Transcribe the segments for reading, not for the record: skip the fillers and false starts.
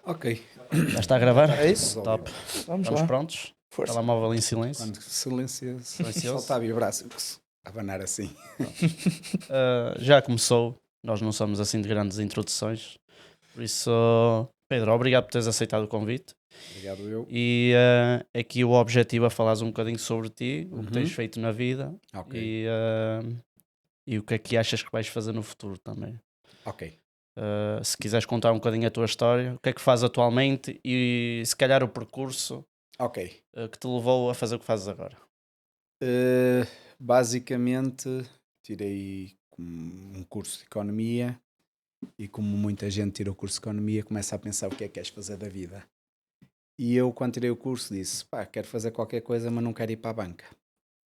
Ok. Já está a gravar? É isso? Top. Vamos Estamos lá. prontos? Força. Telemóvel em silêncio. Quando silêncio, Silencioso. solta a vibrar, abanar assim. Já começou. Nós não somos assim de grandes introduções. Por isso, Pedro, obrigado por teres aceitado o convite. Obrigado eu. E aqui o objetivo é falares um bocadinho sobre ti, o que tens feito na vida Ok. e o que é que achas que vais fazer no futuro também. Ok. Se quiseres contar um bocadinho a tua história, o que é que fazes atualmente e se calhar o percurso Ok. que te levou a fazer o que fazes agora. Basicamente, tirei um curso de Economia e como muita gente tira o curso de Economia, começa a pensar o que é que queres fazer da vida. E eu, quando tirei o curso, disse, quero fazer qualquer coisa, mas não quero ir para a banca.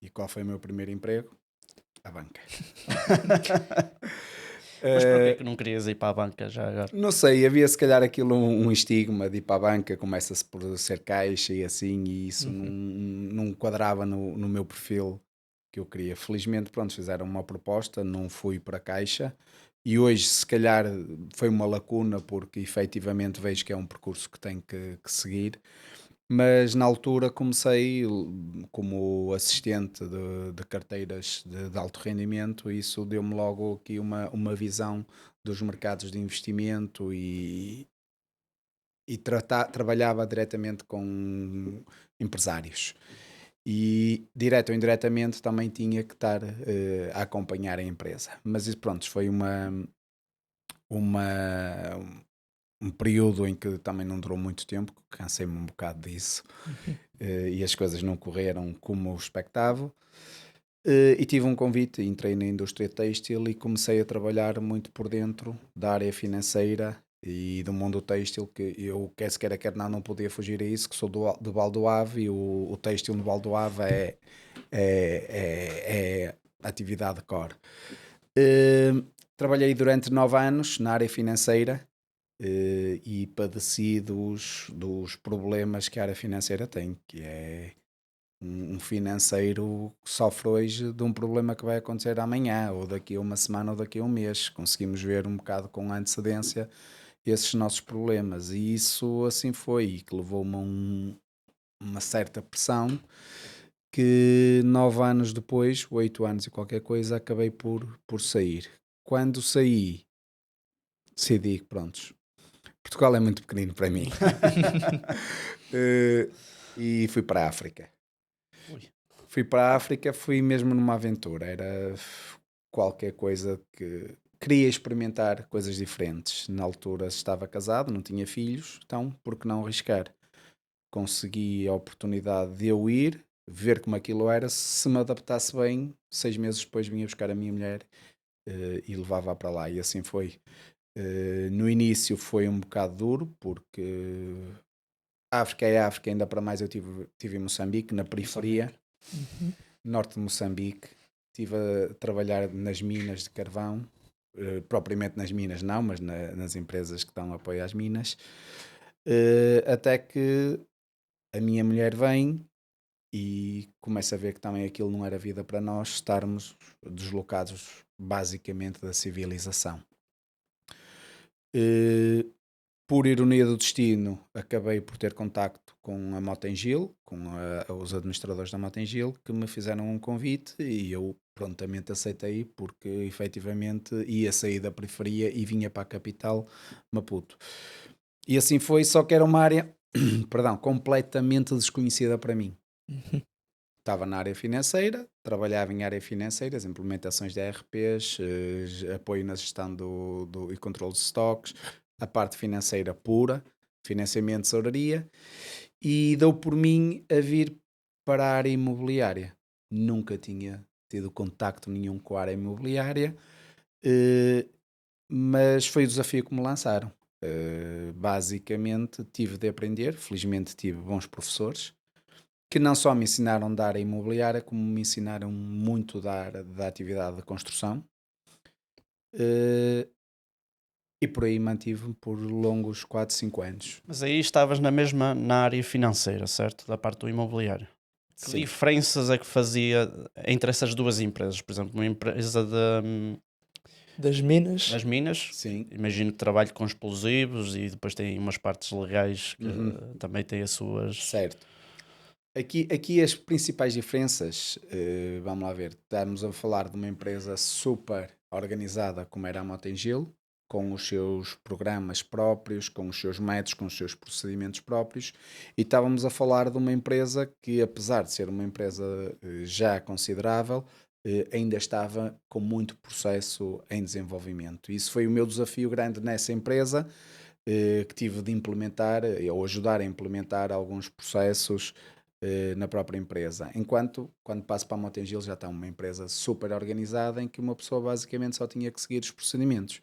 E qual foi o meu primeiro emprego? A banca. Mas porquê é que não querias ir para a banca já agora? Não sei, havia se calhar aquilo um estigma de ir para a banca, começa-se por ser caixa e assim, e isso não quadrava no meu perfil que eu queria. Felizmente, pronto, fizeram uma proposta, não fui para a caixa, e hoje se calhar foi uma lacuna, porque efetivamente vejo que é um percurso que tenho que seguir, mas na altura comecei como assistente de carteiras de alto rendimento e isso deu-me logo aqui uma visão dos mercados de investimento e trabalhava diretamente com empresários. E direto ou indiretamente também tinha que estar a acompanhar a empresa. Mas isso, pronto, foi uma, um período em que também não durou muito tempo, cansei-me um bocado disso e as coisas não correram como eu expectava. E tive um convite, entrei na indústria têxtil e comecei a trabalhar muito por dentro da área financeira e do mundo têxtil, que eu, quer se queira, quer não podia fugir a isso, que sou do Val do Ave e o têxtil no Val do Ave é atividade core. Trabalhei durante 9 anos na área financeira e padeci dos problemas que a área financeira tem, que é um financeiro que sofre hoje de um problema que vai acontecer amanhã, ou daqui a uma semana, ou daqui a um mês. Conseguimos ver um bocado com antecedência esses nossos problemas, e isso assim foi, e que levou-me a uma certa pressão, que 9 anos depois, 8 anos e qualquer coisa, acabei por sair. Quando saí, decidi que, prontos, Portugal é muito pequenino para mim. E fui para a África. Fui para a África, fui mesmo numa aventura. Era qualquer coisa que... Queria experimentar coisas diferentes. Na altura estava casado, não tinha filhos, então por que não arriscar? Consegui a oportunidade de eu ir, ver como aquilo era, se me adaptasse bem, 6 meses depois vinha buscar a minha mulher e levava-a para lá. E assim foi. No início foi um bocado duro, porque África é África, ainda para mais eu tive em Moçambique, na periferia, norte de Moçambique. Estive a trabalhar nas minas de carvão, propriamente nas minas não, mas nas empresas que dão apoio às minas, até que a minha mulher vem e começa a ver que também aquilo não era vida para nós estarmos deslocados basicamente da civilização. Por ironia do destino, acabei por ter contacto com a Motengil, com os administradores da Motengil, que me fizeram um convite e eu prontamente aceitei, porque efetivamente ia sair da periferia e vinha para a capital, Maputo. E assim foi, só que era uma área, perdão, completamente desconhecida para mim. Estava na área financeira, trabalhava em área financeira, as implementações de ERPs, apoio na gestão e controle de stocks, a parte financeira pura, financiamento de tesouraria, e dou por mim a vir para a área imobiliária. Nunca tinha tido contacto nenhum com a área imobiliária, mas foi o desafio que me lançaram. Basicamente tive de aprender, felizmente tive bons professores, que não só me ensinaram da área imobiliária, como me ensinaram muito da atividade de construção. E por aí mantive-me por longos 4, 5 anos. Mas aí estavas na na área financeira, certo? Da parte do imobiliário. Que Sim. diferenças é que fazia entre essas duas empresas? Por exemplo, uma empresa Das minas. das minas. Sim. Imagino que trabalho com explosivos e depois tem umas partes legais que também têm as suas. Certo. Aqui as principais diferenças, vamos lá ver, estamos a falar de uma empresa super organizada como era a Motengil, com os seus programas próprios, com os seus métodos, com os seus procedimentos próprios, e estávamos a falar de uma empresa que, apesar de ser uma empresa já considerável, ainda estava com muito processo em desenvolvimento. Isso foi o meu desafio grande nessa empresa, que tive de implementar ou ajudar a implementar alguns processos na própria empresa. Enquanto, quando passo para a Motengil, já está uma empresa super organizada em que uma pessoa basicamente só tinha que seguir os procedimentos.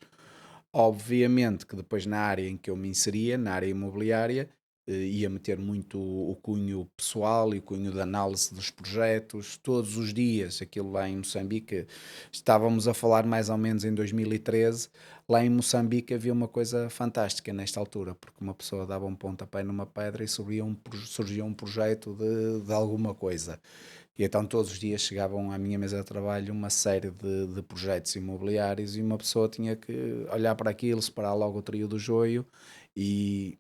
Obviamente que depois na área em que eu me inseria, na área imobiliária, ia meter muito o cunho pessoal e o cunho de análise dos projetos, todos os dias, aquilo lá em Moçambique, estávamos a falar mais ou menos em 2013, lá em Moçambique havia uma coisa fantástica nesta altura, porque uma pessoa dava um pontapé numa pedra e surgia um projeto de alguma coisa. E então todos os dias chegavam à minha mesa de trabalho uma série de projetos imobiliários e uma pessoa tinha que olhar para aquilo, separar logo o trio do joio e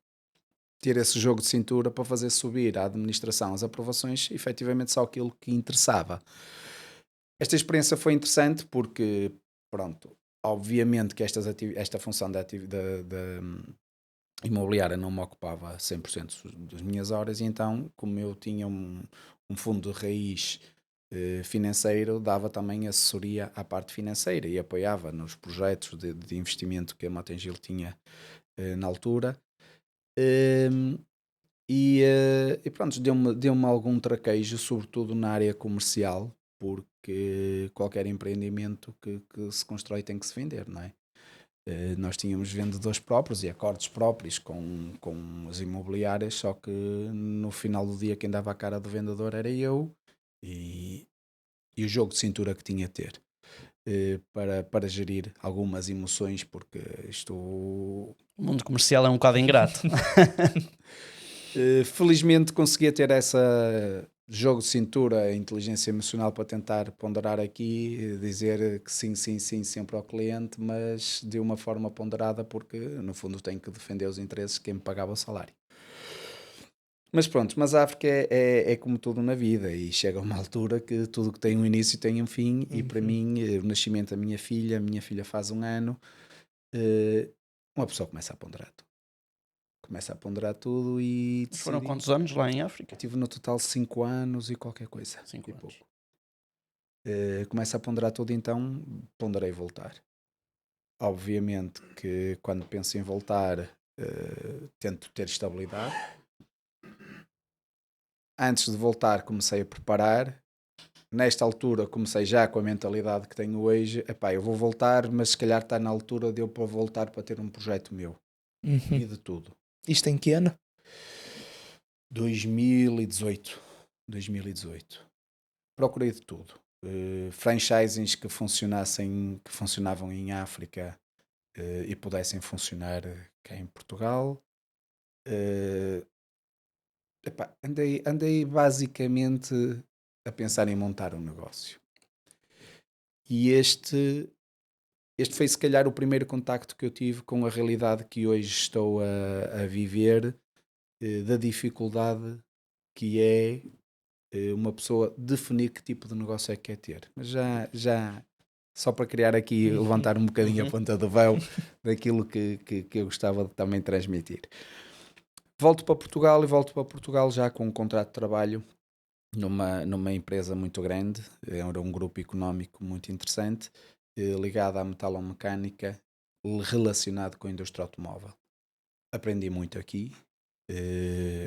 ter esse jogo de cintura para fazer subir a administração as aprovações, efetivamente só aquilo que interessava. Esta experiência foi interessante porque, pronto, obviamente que esta função da imobiliária não me ocupava 100% das minhas horas e então, como eu tinha um fundo de raiz financeiro, dava também assessoria à parte financeira e apoiava nos projetos de investimento que a Motengil tinha na altura. E pronto, deu-me algum traquejo, sobretudo na área comercial, porque qualquer empreendimento que se constrói tem que se vender, não é? Nós tínhamos vendedores próprios e acordos próprios com as imobiliárias, só que no final do dia quem dava a cara do vendedor era eu e o jogo de cintura que tinha a ter para gerir algumas emoções, porque isto. O mundo comercial é um bocado ingrato. Felizmente conseguia ter essa jogo de cintura, a inteligência emocional para tentar ponderar aqui, dizer que sim, sim, sim, sempre ao cliente, mas de uma forma ponderada, porque no fundo tenho que defender os interesses de quem me pagava o salário. Mas pronto, mas a África é como tudo na vida e chega a uma altura que tudo que tem um início tem um fim e para mim, o nascimento da minha filha faz 1 ano, uma pessoa começa a ponderar tudo. Começa a ponderar tudo e Foram decidi. quantos anos lá em África? Tive no total 5 anos e qualquer coisa. 5 e anos. pouco. Começa a ponderar tudo, então ponderei voltar. Obviamente que quando penso em voltar, tento ter estabilidade. Antes de voltar, comecei a preparar. Nesta altura, comecei já com a mentalidade que tenho hoje. Epá, eu vou voltar, mas se calhar está na altura de eu para voltar para ter um projeto meu. E de tudo. Isto em que ano? 2018. Procurei de tudo. Franchisings que funcionavam em África e pudessem funcionar cá em Portugal. Epá, andei basicamente a pensar em montar um negócio. E este foi se calhar o primeiro contacto que eu tive com a realidade que hoje estou a viver, da dificuldade que é uma pessoa definir que tipo de negócio é que quer ter. Mas já só para criar aqui, levantar um bocadinho a ponta do véu daquilo que eu gostava de também transmitir. Volto para Portugal já com um contrato de trabalho numa empresa muito grande, era um grupo económico muito interessante, ligado à metalomecânica, relacionado com a indústria automóvel. Aprendi muito aqui,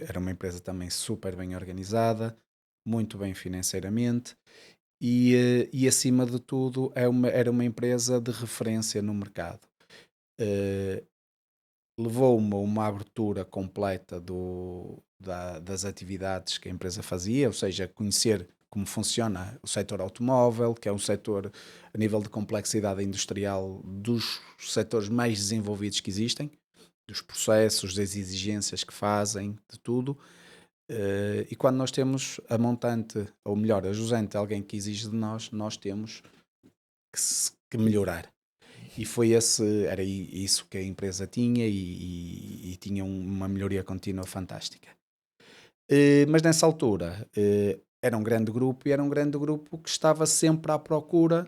era uma empresa também super bem organizada, muito bem financeiramente e acima de tudo era uma empresa de referência no mercado. Levou-me a uma abertura completa das atividades que a empresa fazia, ou seja, conhecer como funciona o setor automóvel, que é um setor a nível de complexidade industrial dos setores mais desenvolvidos que existem, dos processos, das exigências que fazem, de tudo. E quando nós temos a montante, ou melhor, a jusante, alguém que exige de nós, nós temos que melhorar. E foi era isso que a empresa tinha e tinha uma melhoria contínua fantástica. Mas nessa altura era um grande grupo e era um grande grupo que estava sempre à procura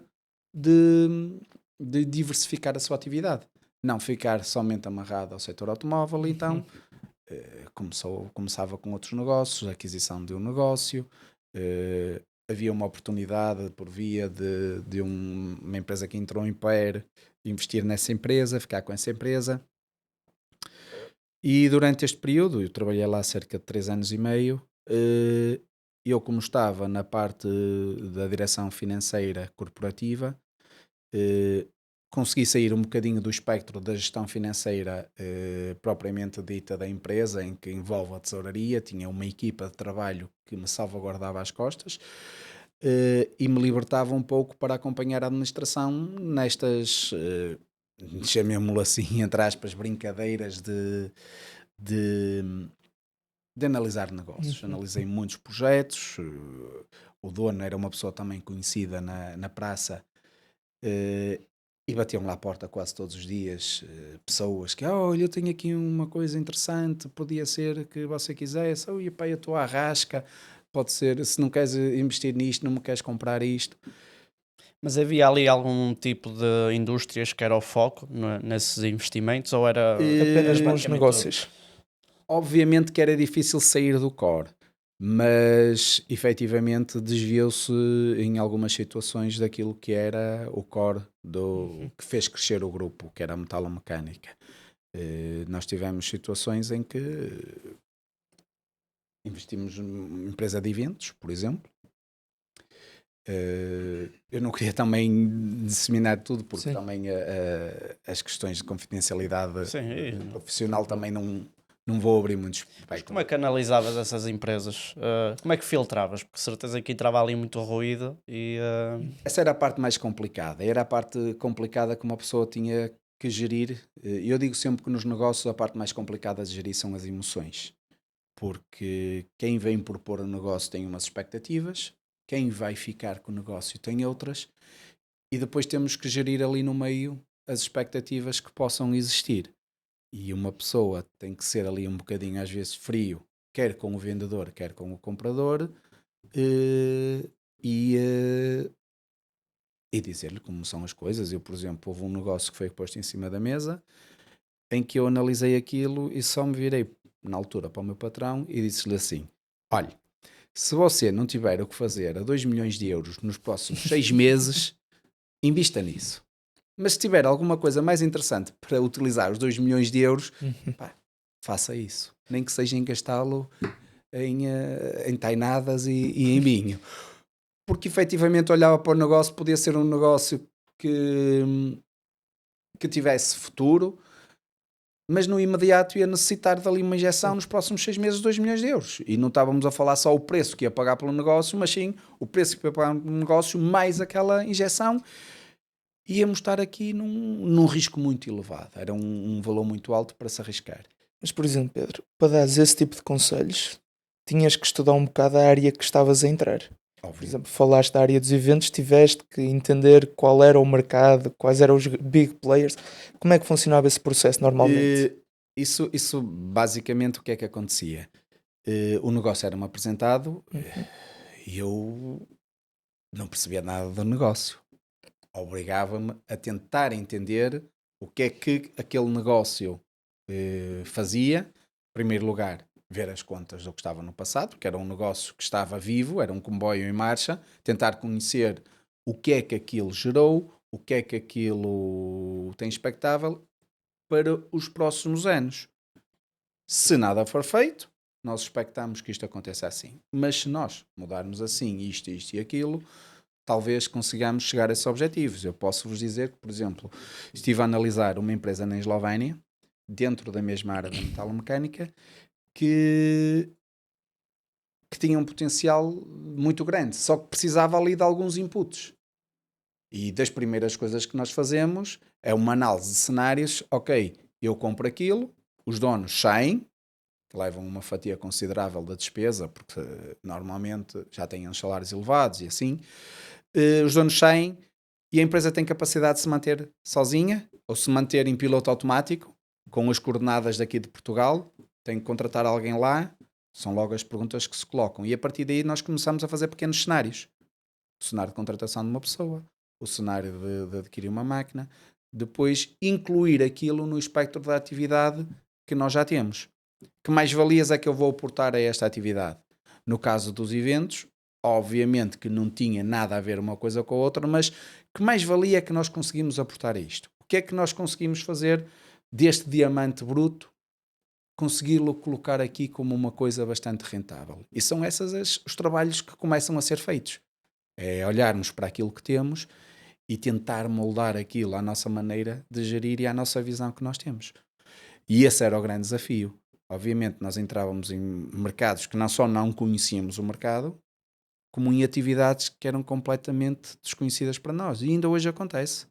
de, de diversificar a sua atividade. Não ficar somente amarrado ao setor automóvel, então começava com outros negócios, aquisição de um negócio, havia uma oportunidade por via de uma empresa que entrou em PER, investir nessa empresa, ficar com essa empresa. E durante este período, eu trabalhei lá cerca de 3 anos e meio, eu como estava na parte da direção financeira corporativa, eh, consegui sair um bocadinho do espectro da gestão financeira propriamente dita da empresa, em que envolve a tesouraria, tinha uma equipa de trabalho que me salvaguardava as costas, e me libertava um pouco para acompanhar a administração nestas, chamemos-lo assim, entre aspas, brincadeiras de, de analisar negócios. Analisei muitos projetos, o dono era uma pessoa também conhecida na praça, e batiam lá à porta quase todos os dias pessoas que, olha, eu tenho aqui uma coisa interessante, podia ser que você quisesse, e pá, eu estou à rasca, pode ser, se não queres investir nisto, não me queres comprar isto. Mas havia ali algum tipo de indústrias que era o foco nesses investimentos ou era Apenas bons praticamente negócios. Obviamente que era difícil sair do core, mas efetivamente desviou-se em algumas situações daquilo que era o core que fez crescer o grupo, que era a metalomecânica. Nós tivemos situações em que investimos numa empresa de eventos, por exemplo. Eu não queria também disseminar tudo, porque Sim. também as questões de confidencialidade Sim, profissional também não vou abrir muitos espectros. Como é que analisavas essas empresas? Como é que filtravas? Porque certeza que entrava ali muito ruído e Essa era a parte mais complicada. Era a parte complicada que uma pessoa tinha que gerir. Eu digo sempre que nos negócios a parte mais complicada de gerir são as emoções. Porque quem vem propor um negócio tem umas expectativas, quem vai ficar com o negócio tem outras, e depois temos que gerir ali no meio as expectativas que possam existir. E uma pessoa tem que ser ali um bocadinho às vezes frio, quer com o vendedor, quer com o comprador, eh, e, eh, e dizer-lhe como são as coisas. Eu, por exemplo, houve um negócio que foi posto em cima da mesa, em que eu analisei aquilo e só me virei na altura para o meu patrão e disse-lhe assim: olha, se você não tiver o que fazer a 2 milhões de euros nos próximos 6 meses, invista nisso. Mas se tiver alguma coisa mais interessante para utilizar os 2 milhões de euros, pá, faça isso. Nem que seja em gastá-lo em tainadas e em vinho. Porque efetivamente olhava para o negócio, podia ser um negócio que tivesse futuro, mas no imediato ia necessitar dali uma injeção nos próximos 6 meses de 2 milhões de euros. E não estávamos a falar só o preço que ia pagar pelo negócio, mas sim o preço que ia pagar pelo negócio mais aquela injeção. Íamos estar aqui num risco muito elevado. Era um valor muito alto para se arriscar. Mas, por exemplo, Pedro, para dares esse tipo de conselhos, tinhas que estudar um bocado a área que estavas a entrar. Por Óbvio. exemplo, falaste da área dos eventos, tiveste que entender qual era o mercado, quais eram os big players. Como é que funcionava esse processo normalmente? Isso basicamente o que é que acontecia? O negócio era-me apresentado e eu não percebia nada do negócio. Obrigava-me a tentar entender o que é que aquele negócio fazia. Em primeiro lugar, ver as contas do que estava no passado, que era um negócio que estava vivo, era um comboio em marcha, tentar conhecer o que é que aquilo gerou, o que é que aquilo tem expectável para os próximos anos. Se nada for feito, nós expectamos que isto aconteça assim. Mas se nós mudarmos assim isto e aquilo, talvez consigamos chegar a esses objetivos. Eu posso vos dizer que, por exemplo, estive a analisar uma empresa na Eslovénia, dentro da mesma área da metalomecânica, que tinha um potencial muito grande, só que precisava ali de alguns inputs. E das primeiras coisas que nós fazemos é uma análise de cenários. Ok, eu compro aquilo, os donos saem, levam uma fatia considerável da despesa, porque normalmente já têm uns salários elevados e assim. Os donos saem, E a empresa tem capacidade de se manter sozinha ou se manter em piloto automático, com as coordenadas daqui de Portugal, tem que contratar alguém lá, são logo as perguntas que se colocam. E a partir daí nós começamos a fazer pequenos cenários. O cenário de contratação de uma pessoa, o cenário de adquirir uma máquina, depois incluir aquilo no espectro da atividade que nós já temos. Que mais-valias é que eu vou aportar a esta atividade? No caso dos eventos, obviamente que não tinha nada a ver uma coisa com a outra, mas que mais-valia é que nós conseguimos aportar a isto? O que é que nós conseguimos fazer deste diamante bruto, consegui-lo colocar aqui como uma coisa bastante rentável? E são esses os trabalhos que começam a ser feitos. É olharmos para aquilo que temos e tentar moldar aquilo à nossa maneira de gerir e à nossa visão que nós temos. E esse era o grande desafio. Obviamente nós entrávamos em mercados que não só não conhecíamos o mercado, como em atividades que eram completamente desconhecidas para nós. E ainda hoje acontece.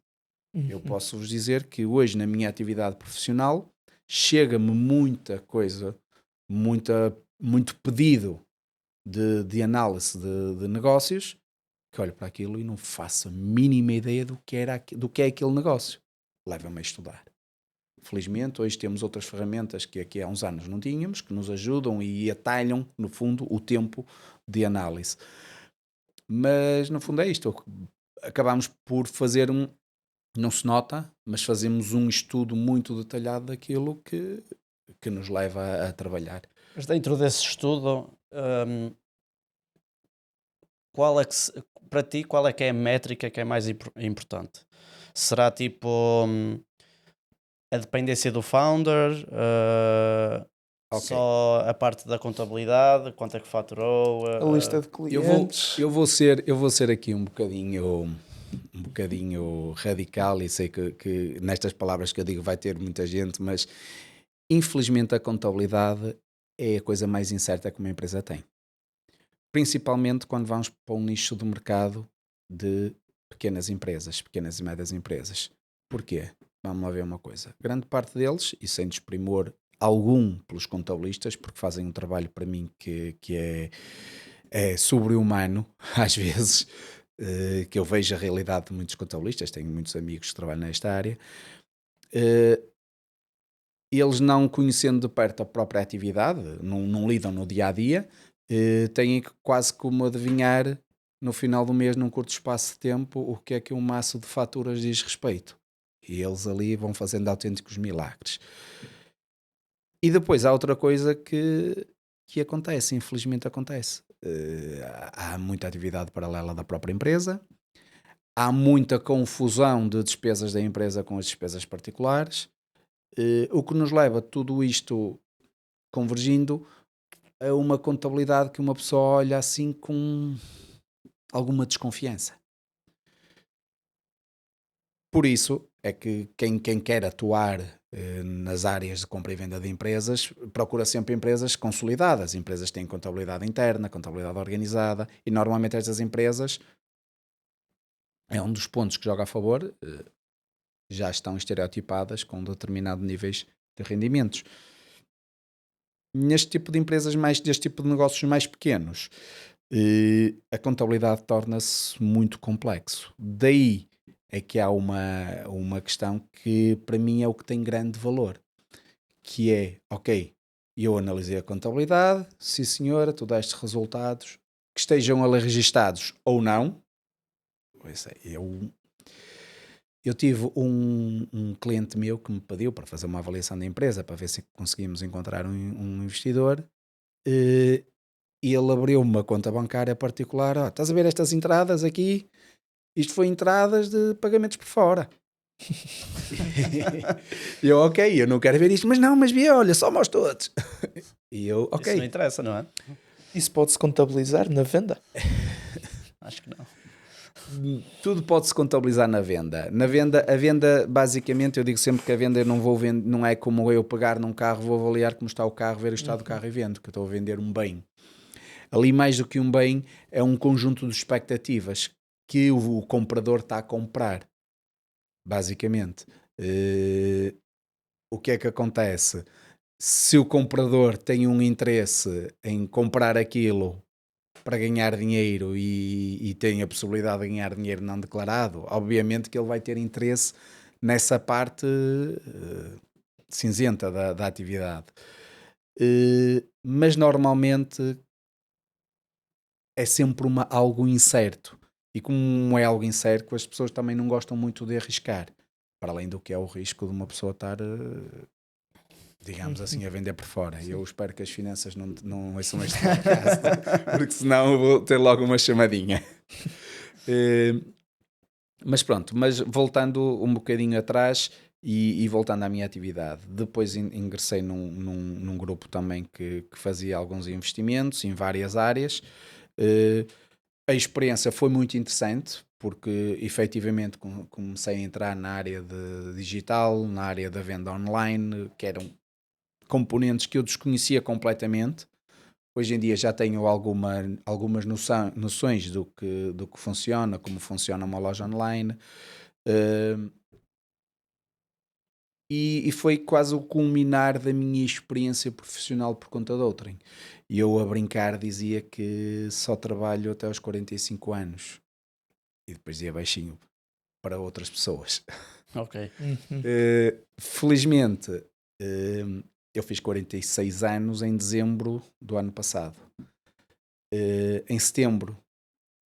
Eu posso vos dizer que hoje na minha atividade profissional chega-me muita coisa, muito pedido de análise de negócios, que olho para aquilo e não faço a mínima ideia do que é aquele negócio. Leva-me a estudar. Felizmente, hoje temos outras ferramentas que aqui há uns anos não tínhamos, que nos ajudam e atalham, no fundo, o tempo de análise. Mas, no fundo, é isto. Acabamos por fazer não se nota, mas fazemos um estudo muito detalhado daquilo que nos leva a trabalhar. Mas dentro desse estudo, qual é que para ti, qual é que é a métrica que é mais importante? Será tipo a dependência do founder, Ok. só a parte da contabilidade, quanto é que faturou? A lista de clientes. Eu vou ser aqui um bocadinho radical e sei que nestas palavras que eu digo vai ter muita gente, mas infelizmente a contabilidade é a coisa mais incerta que uma empresa tem. Principalmente quando vamos para um nicho do mercado de pequenas empresas, pequenas e médias empresas. Porquê? Vamos lá ver uma coisa. Grande parte deles, e sem desprimor algum pelos contabilistas, porque fazem um trabalho para mim que é sobre-humano, às vezes, que eu vejo a realidade de muitos contabilistas, tenho muitos amigos que trabalham nesta área, eles não conhecendo de perto a própria atividade, não lidam no dia-a-dia, têm quase como adivinhar no final do mês, num curto espaço de tempo, o que é que um maço de faturas diz respeito. E eles ali vão fazendo autênticos milagres. E depois há outra coisa que acontece, infelizmente acontece. Há muita atividade paralela da própria empresa, há muita confusão de despesas da empresa com as despesas particulares, o que nos leva tudo isto convergindo a uma contabilidade que uma pessoa olha assim com alguma desconfiança. Por isso é que quem quer atuar nas áreas de compra e venda de empresas procura sempre empresas consolidadas. Empresas que têm contabilidade interna, contabilidade organizada, e normalmente estas empresas, é um dos pontos que joga a favor, já estão estereotipadas com determinado níveis de rendimentos. Neste tipo de empresas, deste tipo de negócios mais pequenos, a contabilidade torna-se muito complexo. Daí é que há uma questão que para mim é o que tem grande valor, que é, ok, eu analisei a contabilidade, sim senhora, tu deste resultados, que estejam ali registados ou não. Eu tive um cliente meu que me pediu para fazer uma avaliação da empresa, para ver se conseguimos encontrar um investidor, e ele abriu uma conta bancária particular. Estás a ver estas entradas aqui? Isto foi entradas de pagamentos por fora. E eu, ok, eu não quero ver isto, mas vi, olha, somos todos. E eu, ok. Isso não interessa, não é? Isso pode-se contabilizar na venda? Acho que não. Tudo pode-se contabilizar na venda. A venda, basicamente, eu digo sempre que a venda eu não vou vender, não é como eu pegar num carro, vou avaliar como está o carro, ver o estado do carro e vendo, que eu estou a vender um bem. Ali, mais do que um bem, é um conjunto de expectativas que o comprador está a comprar, basicamente. O que é que acontece? Se o comprador tem um interesse em comprar aquilo para ganhar dinheiro e tem a possibilidade de ganhar dinheiro não declarado, obviamente que ele vai ter interesse nessa parte cinzenta da atividade. Mas normalmente é sempre algo incerto. E como é algo incerto, as pessoas também não gostam muito de arriscar. Para além do que é o risco de uma pessoa estar, digamos assim, a vender por fora. Eu espero que as finanças não ouçam este podcast, porque senão eu vou ter logo uma chamadinha. Mas pronto, mas voltando um bocadinho atrás e voltando à minha atividade, depois ingressei num grupo também que fazia alguns investimentos em várias áreas. A experiência foi muito interessante porque efetivamente comecei a entrar na área de digital, na área da venda online, que eram componentes que eu desconhecia completamente. Hoje em dia já tenho algumas noções do que funciona, como funciona uma loja online. Uh, e foi quase o culminar da minha experiência profissional por conta de outrem. E eu, a brincar, dizia que só trabalho até aos 45 anos. E depois ia baixinho para outras pessoas. Ok. Felizmente, eu fiz 46 anos em dezembro do ano passado. Em setembro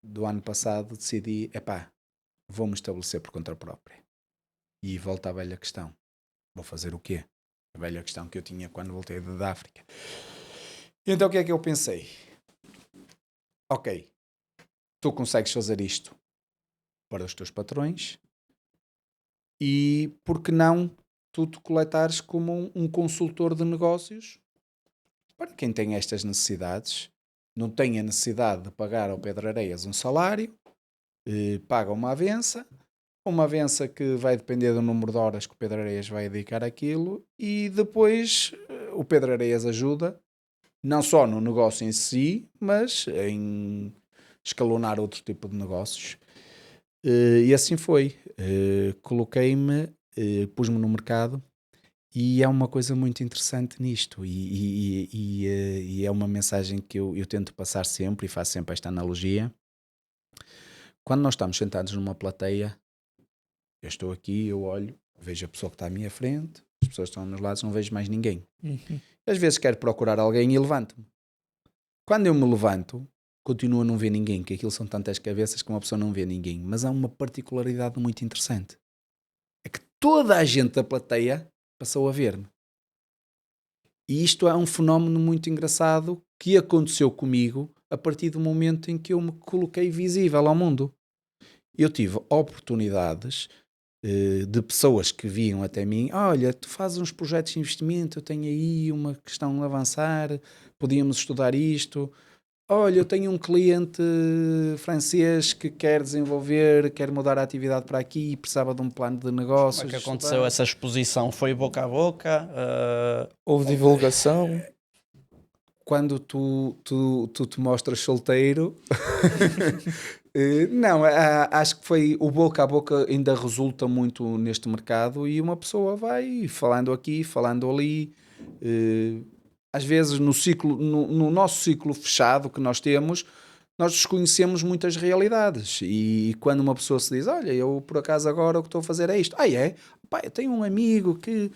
do ano passado decidi, vou-me estabelecer por conta própria. E volta à velha questão. Vou fazer o quê? A velha questão que eu tinha quando voltei da África. Então o que é que eu pensei? Ok, tu consegues fazer isto para os teus patrões e por que não tu te coletares como um consultor de negócios para quem tem estas necessidades, não tem a necessidade de pagar ao Pedro Areias um salário, paga uma avença que vai depender do número de horas que o Pedro Areias vai dedicar àquilo e depois o Pedro Areias ajuda não só no negócio em si, mas em escalonar outro tipo de negócios. E assim foi. Coloquei-me, pus-me no mercado e é uma coisa muito interessante nisto. E é uma mensagem que eu tento passar sempre e faço sempre esta analogia. Quando nós estamos sentados numa plateia, eu estou aqui, eu olho, vejo a pessoa que está à minha frente, as pessoas que estão aos meus lados, não vejo mais ninguém. Às vezes quero procurar alguém e levanto-me. Quando eu me levanto, continuo a não ver ninguém, que aquilo são tantas cabeças que uma pessoa não vê ninguém. Mas há uma particularidade muito interessante. É que toda a gente da plateia passou a ver-me. E isto é um fenómeno muito engraçado que aconteceu comigo a partir do momento em que eu me coloquei visível ao mundo. Eu tive oportunidades de pessoas que vinham até mim, olha, tu fazes uns projetos de investimento, eu tenho aí uma questão a avançar, podíamos estudar isto. Olha, eu tenho um cliente francês que quer desenvolver, quer mudar a atividade para aqui e precisava de um plano de negócios. Como é que aconteceu essa exposição? Foi boca a boca? Houve divulgação. Quando tu te mostras solteiro, não, acho que foi o boca a boca ainda resulta muito neste mercado e uma pessoa vai falando aqui, falando ali. Às vezes no nosso ciclo fechado que nós temos, nós desconhecemos muitas realidades e quando uma pessoa se diz, olha, eu por acaso agora o que estou a fazer é isto. É? Pá, eu tenho um amigo que...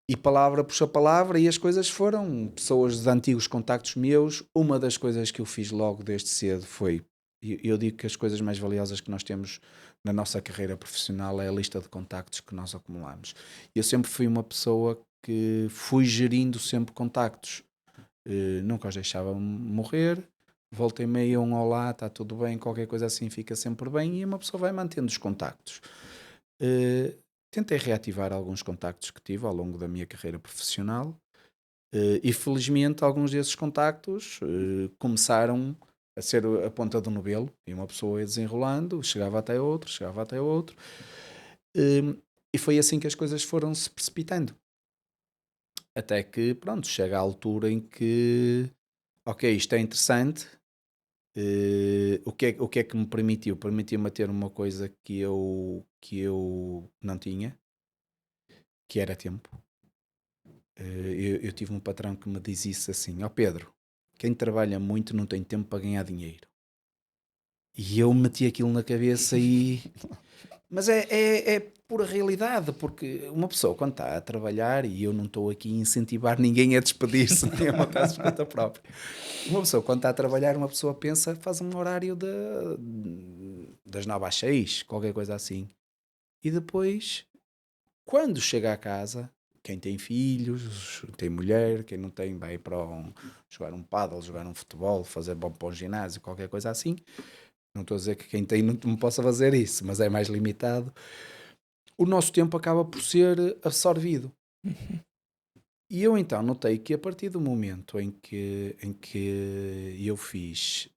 E palavra puxa palavra e as coisas foram pessoas de antigos contactos meus. Uma das coisas que eu fiz logo desde cedo foi, eu digo que as coisas mais valiosas que nós temos na nossa carreira profissional é a lista de contactos que nós acumulamos. Eu sempre fui uma pessoa que fui gerindo sempre contactos. Nunca os deixava morrer. Voltei meio um olá, está tudo bem, qualquer coisa assim fica sempre bem e uma pessoa vai mantendo os contactos. Tentei reativar alguns contactos que tive ao longo da minha carreira profissional e felizmente alguns desses contactos começaram a ser a ponta do novelo e uma pessoa ia desenrolando, chegava até outro e foi assim que as coisas foram se precipitando. Até que, pronto, chega a altura em que, ok, isto é interessante, o que é que me permitiu? Permitiu-me ter uma coisa que eu não tinha, que era tempo. Eu tive um patrão que me disse isso assim, Pedro, quem trabalha muito não tem tempo para ganhar dinheiro. E eu meti aquilo na cabeça e... Mas é pura realidade, porque uma pessoa quando está a trabalhar, e eu não estou aqui a incentivar ninguém a despedir-se, nem a montar-se por conta própria. Uma pessoa quando está a trabalhar, uma pessoa pensa, faz um horário das 9 às 6, qualquer coisa assim. E depois, quando chega a casa, quem tem filhos, tem mulher, quem não tem, vai para jogar um pádel, jogar um futebol, fazer bom para um ginásio, qualquer coisa assim. Não estou a dizer que quem tem não possa fazer isso, mas é mais limitado. O nosso tempo acaba por ser absorvido. E eu então notei que a partir do momento em que eu fiz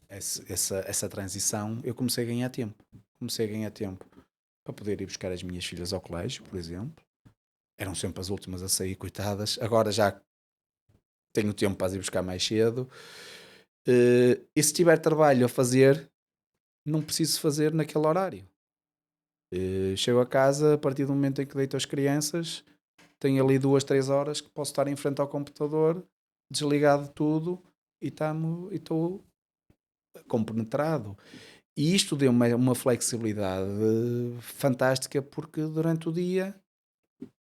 essa transição, eu comecei a ganhar tempo. Comecei a ganhar tempo para poder ir buscar as minhas filhas ao colégio, por exemplo. Eram sempre as últimas a sair, coitadas. Agora já tenho tempo para as ir buscar mais cedo. E se tiver trabalho a fazer, não preciso fazer naquele horário. Chego a casa, a partir do momento em que deito as crianças, tenho ali 2, 3 horas que posso estar em frente ao computador, desligado de tudo e estou compenetrado. E isto deu uma flexibilidade fantástica, porque durante o dia,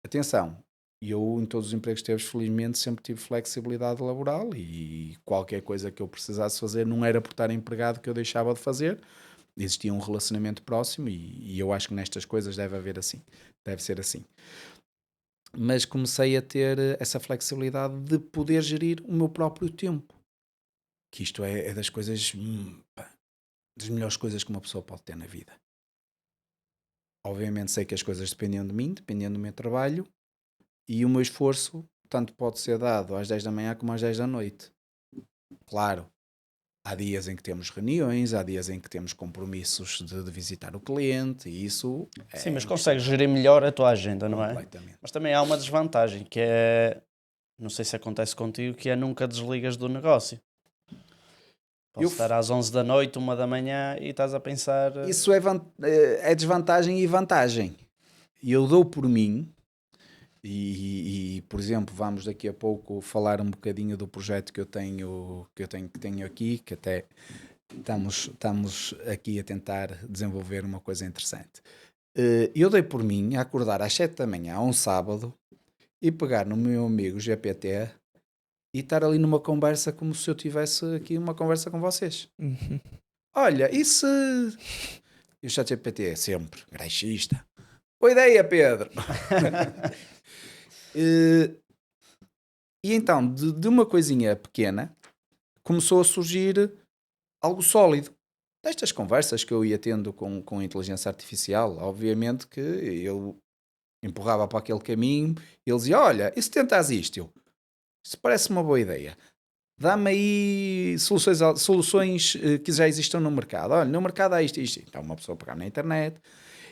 atenção, eu em todos os empregos que tive, felizmente, sempre tive flexibilidade laboral, e qualquer coisa que eu precisasse fazer não era por estar empregado que eu deixava de fazer. Existia um relacionamento próximo, e eu acho que nestas coisas deve ser assim. Mas comecei a ter essa flexibilidade de poder gerir o meu próprio tempo, que isto é das coisas, das melhores coisas que uma pessoa pode ter na vida. Obviamente sei que as coisas dependiam de mim, dependiam do meu trabalho, e o meu esforço tanto pode ser dado às 10 da manhã como às 10 da noite. Claro, há dias em que temos reuniões, há dias em que temos compromissos de visitar o cliente, e isso Sim, mas consegues gerir melhor a tua agenda, não é? completamente. Mas também há uma desvantagem, que é, não sei se acontece contigo, que é nunca desligas do negócio. Posso estar às 11 da noite, 1 da manhã, e estás a pensar... Isso é desvantagem e vantagem. E eu dou por mim, e, por exemplo, vamos daqui a pouco falar um bocadinho do projeto que tenho aqui, que até estamos aqui a tentar desenvolver uma coisa interessante. Eu dei por mim a acordar às 7 da manhã, a um sábado, e pegar no meu amigo GPT e estar ali numa conversa como se eu tivesse aqui uma conversa com vocês. Olha, e se... E o ChatGPT é sempre graxista. Boa ideia, Pedro! E então, de uma coisinha pequena, começou a surgir algo sólido. Destas conversas que eu ia tendo com a inteligência artificial, obviamente que eu empurrava para aquele caminho, e ele dizia, olha, e se tentas isto? Isso parece uma boa ideia. Dá-me aí soluções que já existam no mercado. Olha, no mercado há isto e isto. Então uma pessoa pegava na internet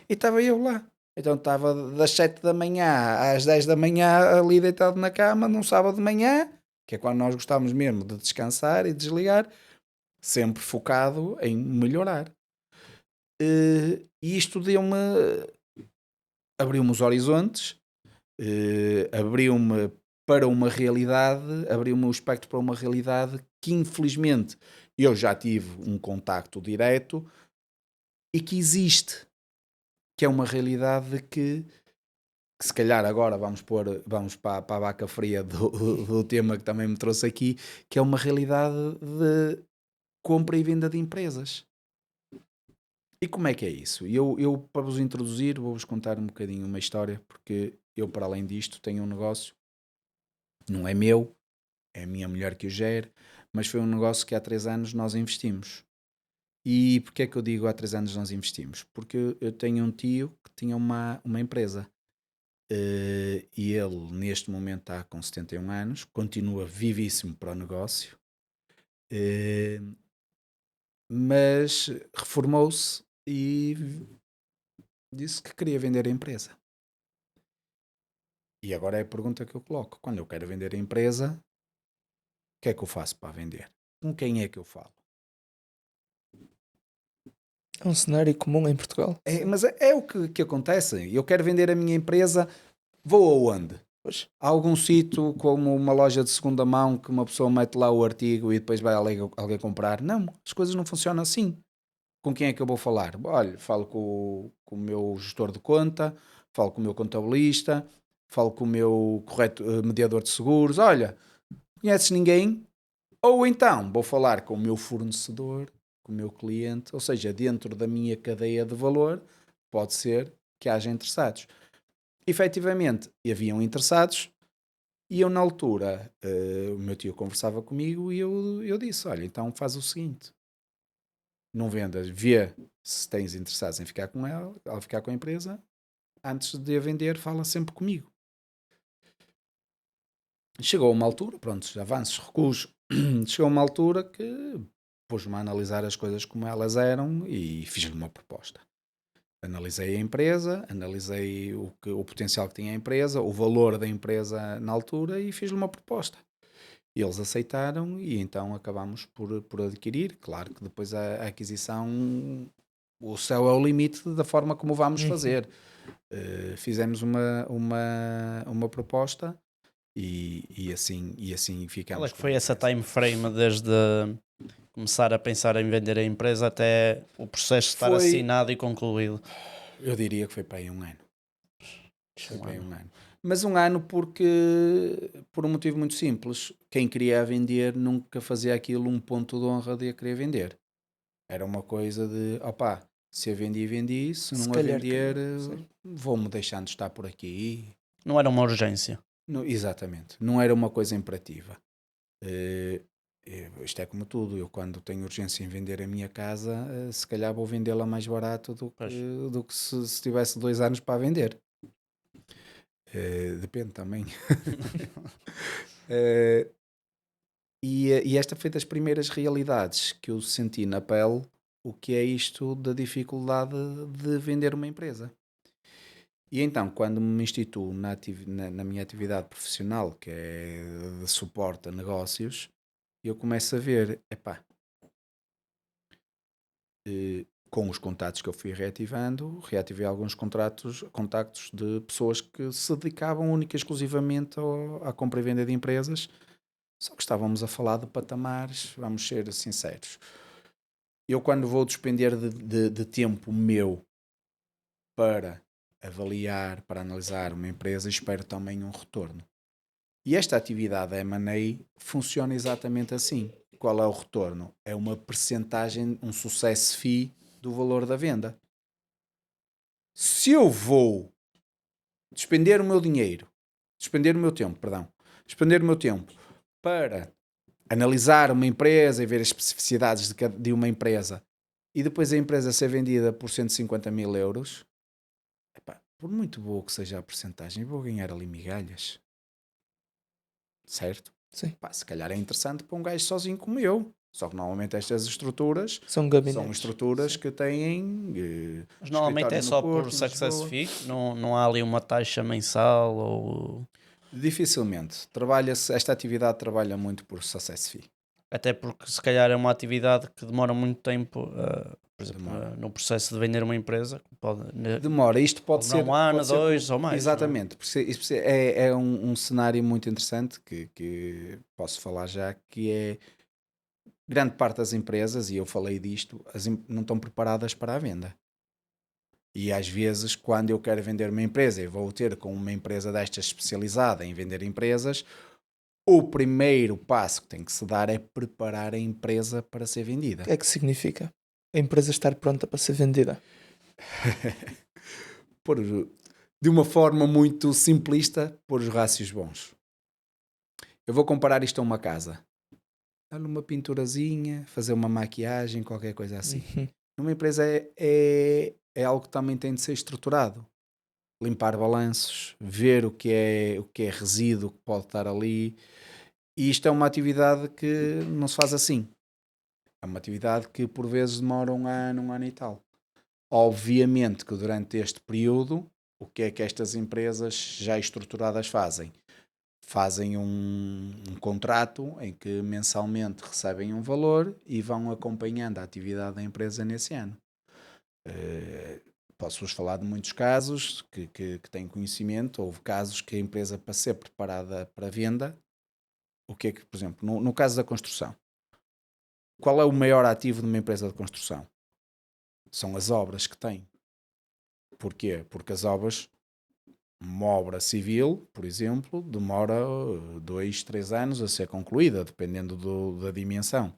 e estava eu lá. Então estava das 7 da manhã às 10 da manhã ali deitado na cama num sábado de manhã, que é quando nós gostávamos mesmo de descansar e desligar, sempre focado em melhorar. E isto abriu-me os horizontes, abriu-me para uma realidade, abriu-me o espectro para uma realidade que infelizmente eu já tive um contacto direto e que existe, que é uma realidade que se calhar agora vamos para a vaca fria do tema que também me trouxe aqui, que é uma realidade de compra e venda de empresas. E como é que é isso? Eu para vos introduzir, vou-vos contar um bocadinho uma história, porque eu, para além disto, tenho um negócio, não é meu, é a minha mulher que o gera, mas foi um negócio que há 3 anos nós investimos. E porquê é que eu digo há 3 anos nós investimos? Porque eu tenho um tio que tinha uma empresa, e ele neste momento está com 71 anos, continua vivíssimo para o negócio, mas reformou-se e disse que queria vender a empresa. E agora é a pergunta que eu coloco. Quando eu quero vender a empresa, o que é que eu faço para vender? Com quem é que eu falo? É um cenário comum em Portugal. Mas é o que acontece. Eu quero vender a minha empresa, vou aonde? Pois. Há algum sítio como uma loja de segunda mão que uma pessoa mete lá o artigo e depois vai alguém comprar? Não, as coisas não funcionam assim. Com quem é que eu vou falar? Olha, falo com o meu gestor de conta, falo com o meu contabilista, falo com o meu mediador de seguros. Olha, conheces ninguém? Ou então vou falar com o meu fornecedor, com o meu cliente, ou seja, dentro da minha cadeia de valor, pode ser que haja interessados. Efetivamente, haviam interessados e eu na altura, o meu tio conversava comigo e eu disse, olha, então faz o seguinte, não vendas, vê se tens interessados em ficar com ela ficar com a empresa, antes de a vender fala sempre comigo. Chegou uma altura, pronto, avanços, recuos, chegou uma altura que pus-me a analisar as coisas como elas eram e fiz-lhe uma proposta. Analisei a empresa, analisei o potencial que tinha a empresa, o valor da empresa na altura e fiz-lhe uma proposta. E eles aceitaram e então acabámos por adquirir. Claro que depois a aquisição, o céu é o limite da forma como vamos fazer. Fizemos uma proposta e assim Qual ficamos é que com a foi essa empresa. time frame desde começar a pensar em vender a empresa até o processo estar Foi, assinado e concluído? eu diria que foi para aí um ano. Foi Um para aí ano. um ano. Mas um ano por um motivo muito simples. Quem queria vender nunca fazia aquilo um ponto de honra de a querer vender. Era uma coisa de, opá, se a vendi, se Se não a calhar vender, calhou, sim. vou-me deixando estar por aqui. Não era uma urgência. Exatamente, não era uma coisa imperativa. Isto é como tudo, eu quando tenho urgência em vender a minha casa, se calhar vou vendê-la mais barato Pois. do que se tivesse 2 anos para a vender. Depende também. Eh, e esta foi das primeiras realidades que eu senti na pele o que é isto da dificuldade de vender uma empresa. E então, quando me instituo na minha atividade profissional, que é de suporte a negócios, eu começo a ver, epá, com os contatos que eu fui reativando, reativei alguns contactos de pessoas que se dedicavam única e exclusivamente à compra e venda de empresas, só que estávamos a falar de patamares, vamos ser sinceros. Eu quando vou despender de tempo meu para avaliar, para analisar uma empresa, espero também um retorno. E esta atividade M&A funciona exatamente assim. Qual é o retorno? É uma percentagem, um sucesso fee do valor da venda. Se eu vou despender o meu dinheiro, despender o meu tempo para analisar uma empresa e ver as especificidades de uma empresa e depois a empresa ser vendida por 150 mil euros, epá, por muito boa que seja a percentagem, vou ganhar ali migalhas. Certo? Sim. Pá, se calhar é interessante para um gajo sozinho como eu. Só que normalmente estas estruturas São são gabinetes. estruturas Sim. que têm Mas normalmente é escritórios no só por Porto, em success Lisboa. fee, não há ali uma taxa mensal ou... Dificilmente. Esta atividade trabalha muito por success fee. Até porque se calhar é uma atividade que demora muito tempo, por exemplo, Demora. no processo de vender uma empresa, Demora. Isto pode demorar um ano, dois ou mais. Exatamente. Isso é um cenário muito interessante que posso falar já, que é grande parte das empresas, e eu falei disto, não estão preparadas para a venda. E às vezes, quando eu quero vender uma empresa e vou ter com uma empresa destas especializada em vender empresas, o primeiro passo que tem que se dar é preparar a empresa para ser vendida. O que é que significa a empresa estar pronta para ser vendida? De uma forma muito simplista, pôr os rácios bons. Eu vou comparar isto a uma casa. Dar-lhe uma pinturazinha, fazer uma maquiagem, qualquer coisa assim. Uhum. Numa empresa é algo que também tem de ser estruturado. Limpar balanços, ver o que é resíduo que pode estar ali. E isto é uma atividade que não se faz assim. É uma atividade que por vezes demora um ano e tal. Obviamente que durante este período, o que é que estas empresas já estruturadas fazem? Fazem um contrato em que mensalmente recebem um valor e vão acompanhando a atividade da empresa nesse ano. Posso-vos falar de muitos casos que tenho conhecimento. Houve casos que a empresa, para ser preparada para venda, o que é que, por exemplo, no caso da construção, qual é o maior ativo de uma empresa de construção? São as obras que tem. Porquê? Porque as obras, uma obra civil, por exemplo, demora 2, 3 anos a ser concluída, dependendo da dimensão.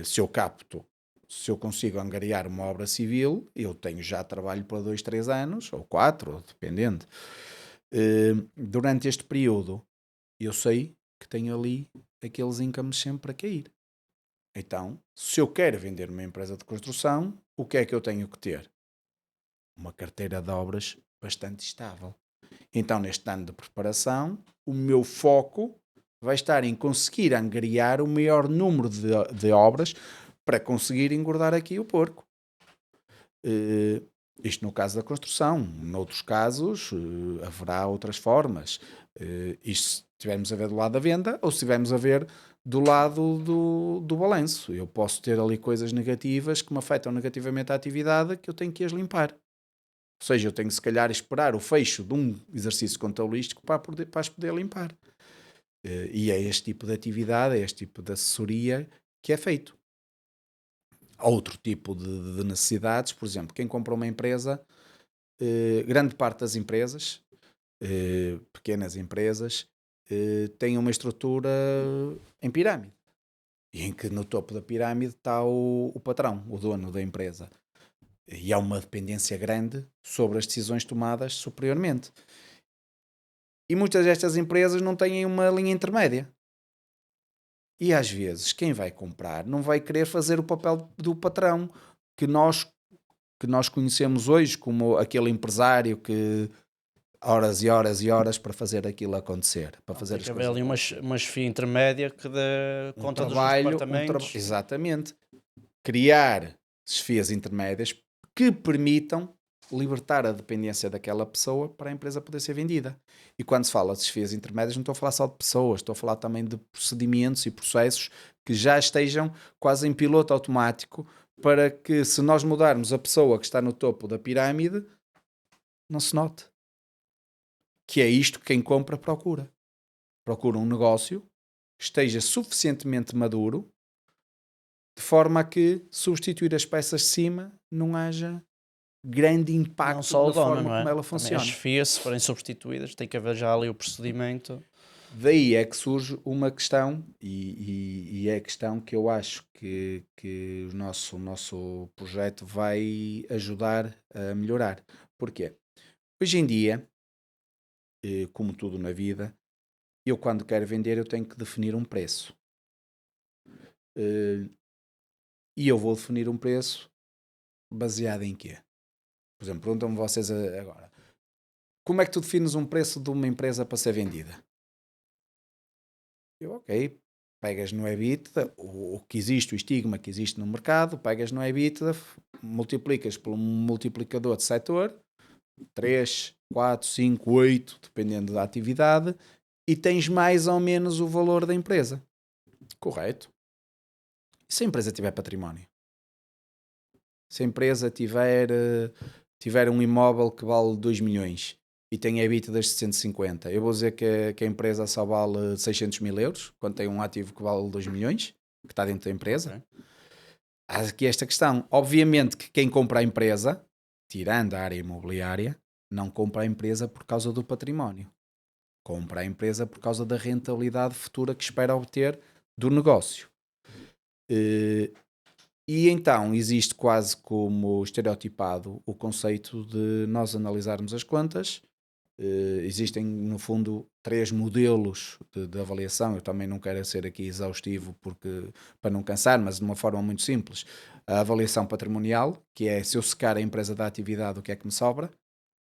Se eu consigo angariar uma obra civil, eu tenho já trabalho para 2, 3 anos, ou 4, dependendo. Durante este período, eu sei que tenho ali aqueles incomes sempre a cair. Então, se eu quero vender uma empresa de construção, o que é que eu tenho que ter? Uma carteira de obras bastante estável. Então, neste ano de preparação, o meu foco vai estar em conseguir angariar o maior número de obras para conseguir engordar aqui o porco. Isto no caso da construção. Noutros casos, haverá outras formas. Isto se estivermos a ver do lado da venda ou se estivermos a ver do lado do balanço. Eu posso ter ali coisas negativas que me afetam negativamente a atividade que eu tenho que as limpar. Ou seja, eu tenho se calhar esperar o fecho de um exercício contabilístico para as poder limpar. E é este tipo de atividade, é este tipo de assessoria que é feito. Outro tipo de necessidades, por exemplo, quem compra uma empresa, grande parte das empresas, pequenas empresas, têm uma estrutura em pirâmide. E em que no topo da pirâmide está o patrão, o dono da empresa. E há uma dependência grande sobre as decisões tomadas superiormente. E muitas destas empresas não têm uma linha intermédia. E às vezes quem vai comprar não vai querer fazer o papel do patrão que nós conhecemos hoje como aquele empresário que horas e horas e horas para fazer aquilo acontecer, para fazer Tem as que haver coisas. ali uma chefia intermédia que dê conta dos departamentos. Exatamente. Criar chefias intermédias que permitam libertar a dependência daquela pessoa para a empresa poder ser vendida. E quando se fala de chefias intermédias, não estou a falar só de pessoas, estou a falar também de procedimentos e processos que já estejam quase em piloto automático para que, se nós mudarmos a pessoa que está no topo da pirâmide, não se note. Que é isto que quem compra procura. Procura um negócio que esteja suficientemente maduro de forma a que substituir as peças de cima não haja grande Não impacto só o na dono, forma não é? como ela Também funciona. as chefias, se forem substituídas, tem que haver já ali o procedimento. Daí é que surge uma questão, e é a questão que eu acho que o nosso projeto vai ajudar a melhorar. Porquê? Hoje em dia, como tudo na vida, eu quando quero vender eu tenho que definir um preço. E eu vou definir um preço baseado em quê? Por exemplo, perguntam-me vocês agora, como é que tu defines um preço de uma empresa para ser vendida? Eu, ok, pegas no EBITDA, o que existe, o estigma que existe no mercado, pegas no EBITDA, multiplicas por um multiplicador de setor, 3, 4, 5, 8, dependendo da atividade, e tens mais ou menos o valor da empresa. Correto. E se a empresa tiver património? Se a empresa tiver um imóvel que vale 2 milhões e tem EBITDA de 150, eu vou dizer que a empresa só vale 600 mil euros, quando tem um ativo que vale 2 milhões, que está dentro da empresa. Okay. Há aqui esta questão. Obviamente que quem compra a empresa, tirando a área imobiliária, não compra a empresa por causa do património. Compra a empresa por causa da rentabilidade futura que espera obter do negócio. E então existe quase como estereotipado o conceito de nós analisarmos as contas. Existem, no fundo, 3 modelos de avaliação. Eu também não quero ser aqui exaustivo para não cansar, mas de uma forma muito simples. A avaliação patrimonial, que é se eu secar a empresa da atividade, o que é que me sobra?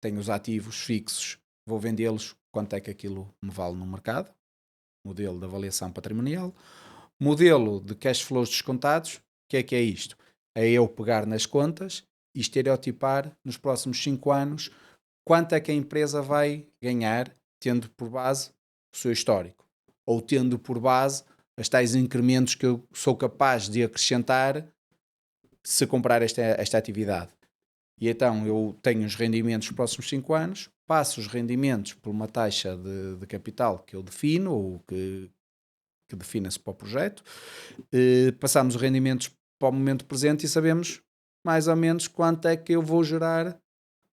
Tenho os ativos fixos, vou vendê-los, quanto é que aquilo me vale no mercado? Modelo de avaliação patrimonial. Modelo de cash flows descontados. O que é isto? É eu pegar nas contas e estereotipar nos próximos 5 anos quanto é que a empresa vai ganhar, tendo por base o seu histórico, ou tendo por base as tais incrementos que eu sou capaz de acrescentar se comprar esta atividade. E então eu tenho os rendimentos dos próximos 5 anos, passo os rendimentos por uma taxa de capital que eu defino, ou que defina-se para o projeto, passamos os rendimentos para o momento presente e sabemos mais ou menos quanto é que eu vou gerar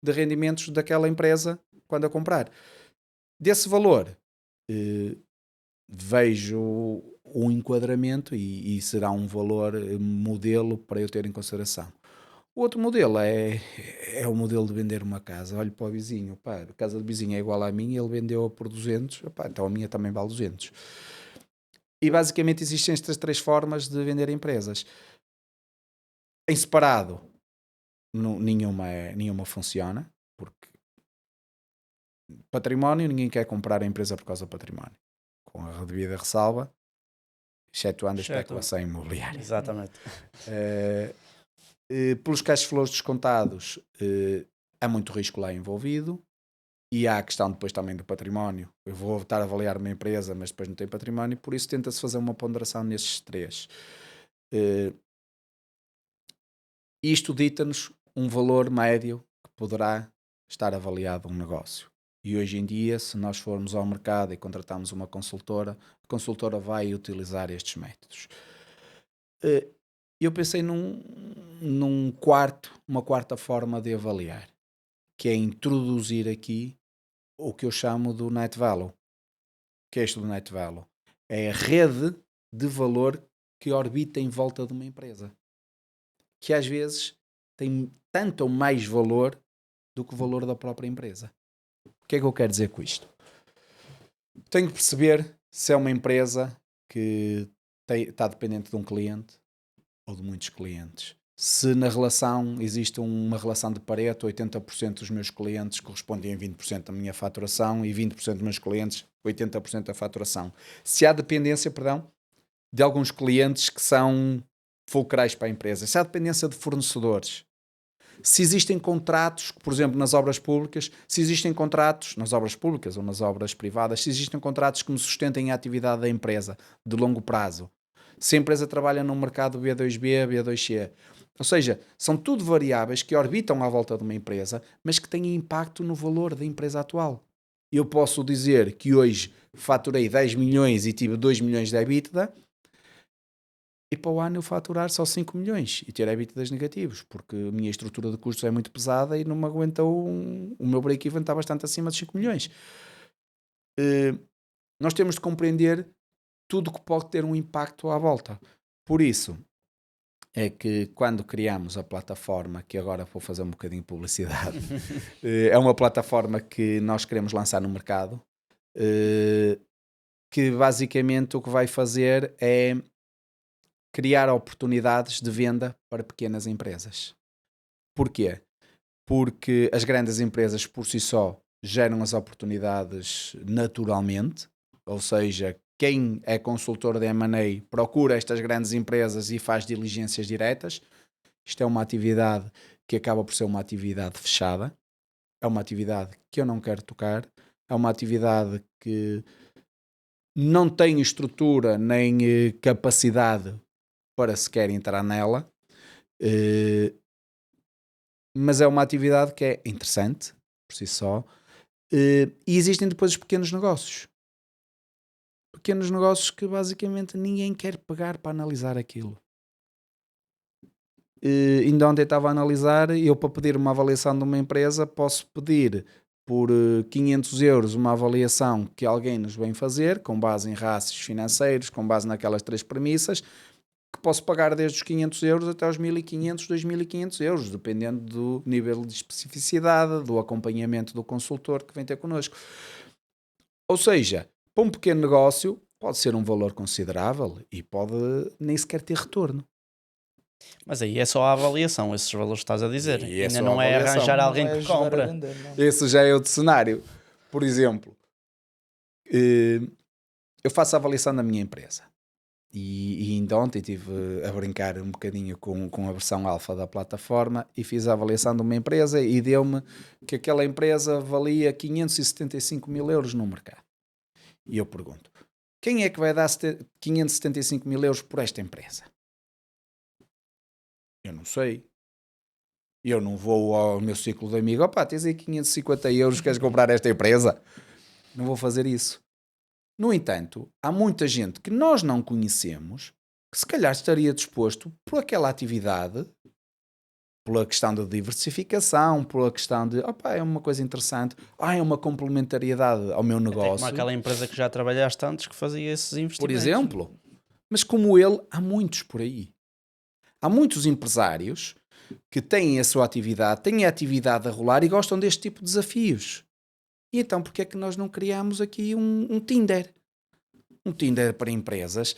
de rendimentos daquela empresa quando eu comprar. Desse valor, vejo o enquadramento e será um valor modelo para eu ter em consideração. O outro modelo é o modelo de vender uma casa. Olho para o vizinho, pá, a casa do vizinho é igual à minha, ele vendeu por 200, pá, então a minha também vale 200. E basicamente existem estas 3 formas de vender empresas. Em separado, nenhuma funciona, porque património, ninguém quer comprar a empresa por causa do património. Com a devida ressalva, excetuando a especulação imobiliária. Exatamente. Pelos cash flows descontados, há muito risco lá envolvido. E há a questão depois também do património. Eu vou estar a avaliar uma empresa, mas depois não tem património, por isso tenta-se fazer uma ponderação nesses 3. Isto dita-nos um valor médio que poderá estar avaliado um negócio. E hoje em dia, se nós formos ao mercado e contratarmos uma consultora, a consultora vai utilizar estes métodos. Eu pensei uma quarta forma de avaliar, que é introduzir aqui o que eu chamo do net value. O que é isto do net value? É a rede de valor que orbita em volta de uma empresa, que às vezes tem tanto ou mais valor do que o valor da própria empresa. O que é que eu quero dizer com isto? Tenho que perceber se é uma empresa que está dependente de um cliente ou de muitos clientes. Se na relação existe uma relação de Pareto, 80% dos meus clientes correspondem a 20% da minha faturação e 20% dos meus clientes 80% da faturação. Se há dependência, de alguns clientes que são fulcrais para a empresa, se há dependência de fornecedores, se existem contratos, por exemplo, nas obras públicas, se existem contratos nas obras públicas ou nas obras privadas, se existem contratos que me sustentem a atividade da empresa de longo prazo, se a empresa trabalha num mercado B2B, B2C. Ou seja, são tudo variáveis que orbitam à volta de uma empresa, mas que têm impacto no valor da empresa atual. Eu posso dizer que hoje faturei 10 milhões e tive 2 milhões de EBITDA, e para o ano eu faturar só 5 milhões e ter EBITDAs negativos, porque a minha estrutura de custos é muito pesada e não me aguentou, o meu break-even está bastante acima de 5 milhões. Nós temos de compreender tudo que pode ter um impacto à volta. Por isso é que quando criamos a plataforma, que agora vou fazer um bocadinho de publicidade, é uma plataforma que nós queremos lançar no mercado, que basicamente o que vai fazer é criar oportunidades de venda para pequenas empresas. Porquê? Porque as grandes empresas por si só geram as oportunidades naturalmente, ou seja, quem é consultor de M&A procura estas grandes empresas e faz diligências diretas. Isto é uma atividade que acaba por ser uma atividade fechada, é uma atividade que eu não quero tocar, é uma atividade que não tem estrutura nem capacidade para sequer entrar nela, mas é uma atividade que é interessante por si só, e existem depois os pequenos negócios que basicamente ninguém quer pegar para analisar aquilo. Ainda ontem estava a analisar, eu para pedir uma avaliação de uma empresa posso pedir por 500 euros uma avaliação que alguém nos vem fazer, com base em rácios financeiros, com base naquelas 3 premissas, que posso pagar desde os 500 euros até os 1.500, 2.500 euros, dependendo do nível de especificidade, do acompanhamento do consultor que vem ter connosco. Ou seja, para um pequeno negócio pode ser um valor considerável e pode nem sequer ter retorno. Mas aí é só a avaliação, esses valores que estás a dizer. E é Ainda só não a é avaliação. arranjar Não alguém é que ajudar a compra. vender, não. Esse já é outro cenário. Por exemplo, eu faço a avaliação da minha empresa. E ainda ontem estive a brincar um bocadinho com a versão alfa da plataforma e fiz a avaliação de uma empresa e deu-me que aquela empresa valia 575 mil euros no mercado. E eu pergunto, quem é que vai dar 575 mil euros por esta empresa? Eu não sei. Eu não vou ao meu ciclo de amigo, opá, tens aí 550 euros, queres comprar esta empresa? Não vou fazer isso. No entanto, há muita gente que nós não conhecemos que se calhar estaria disposto por aquela atividade, pela questão da diversificação, pela questão de, opá, é uma coisa interessante, é uma complementariedade ao meu Até como negócio, aquela empresa que já trabalhaste antes que fazia esses por investimentos. exemplo. Mas como ele, há muitos por aí. Há muitos empresários que têm a sua atividade, têm a atividade a rolar e gostam deste tipo de desafios. E então, porque é que nós não criamos aqui um Tinder? Um Tinder para empresas.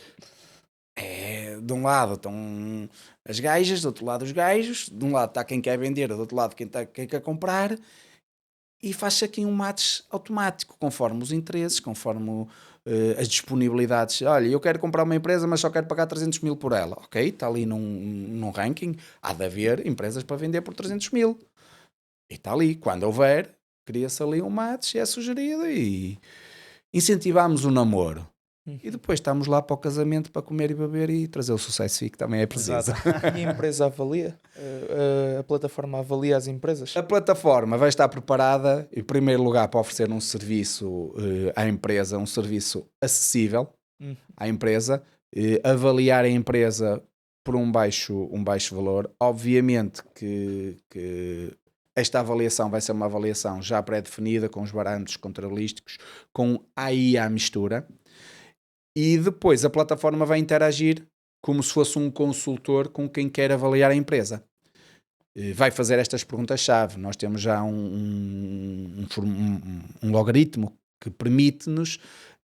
De um lado estão as gajas, do outro lado os gajos, de um lado está quem quer vender, do outro lado quem quer comprar, e faz-se aqui um match automático, conforme os interesses, conforme as disponibilidades. Olha, eu quero comprar uma empresa, mas só quero pagar 300 mil por ela. Ok, está ali num ranking, há de haver empresas para vender por 300 mil. E está ali, quando houver, cria-se ali um match, é sugerido e incentivamos o namoro. E depois estamos lá para o casamento para comer e beber e trazer o sucesso que também é preciso. Exato. E a empresa avalia? A plataforma avalia as empresas? A plataforma vai estar preparada, em primeiro lugar, para oferecer um serviço à empresa, um serviço acessível à empresa, avaliar a empresa por um baixo valor. Obviamente que esta avaliação vai ser uma avaliação já pré-definida, com os parâmetros contabilísticos, com AI à mistura. E depois a plataforma vai interagir como se fosse um consultor com quem quer avaliar a empresa. Vai fazer estas perguntas-chave. Nós temos já um logaritmo que permite-nos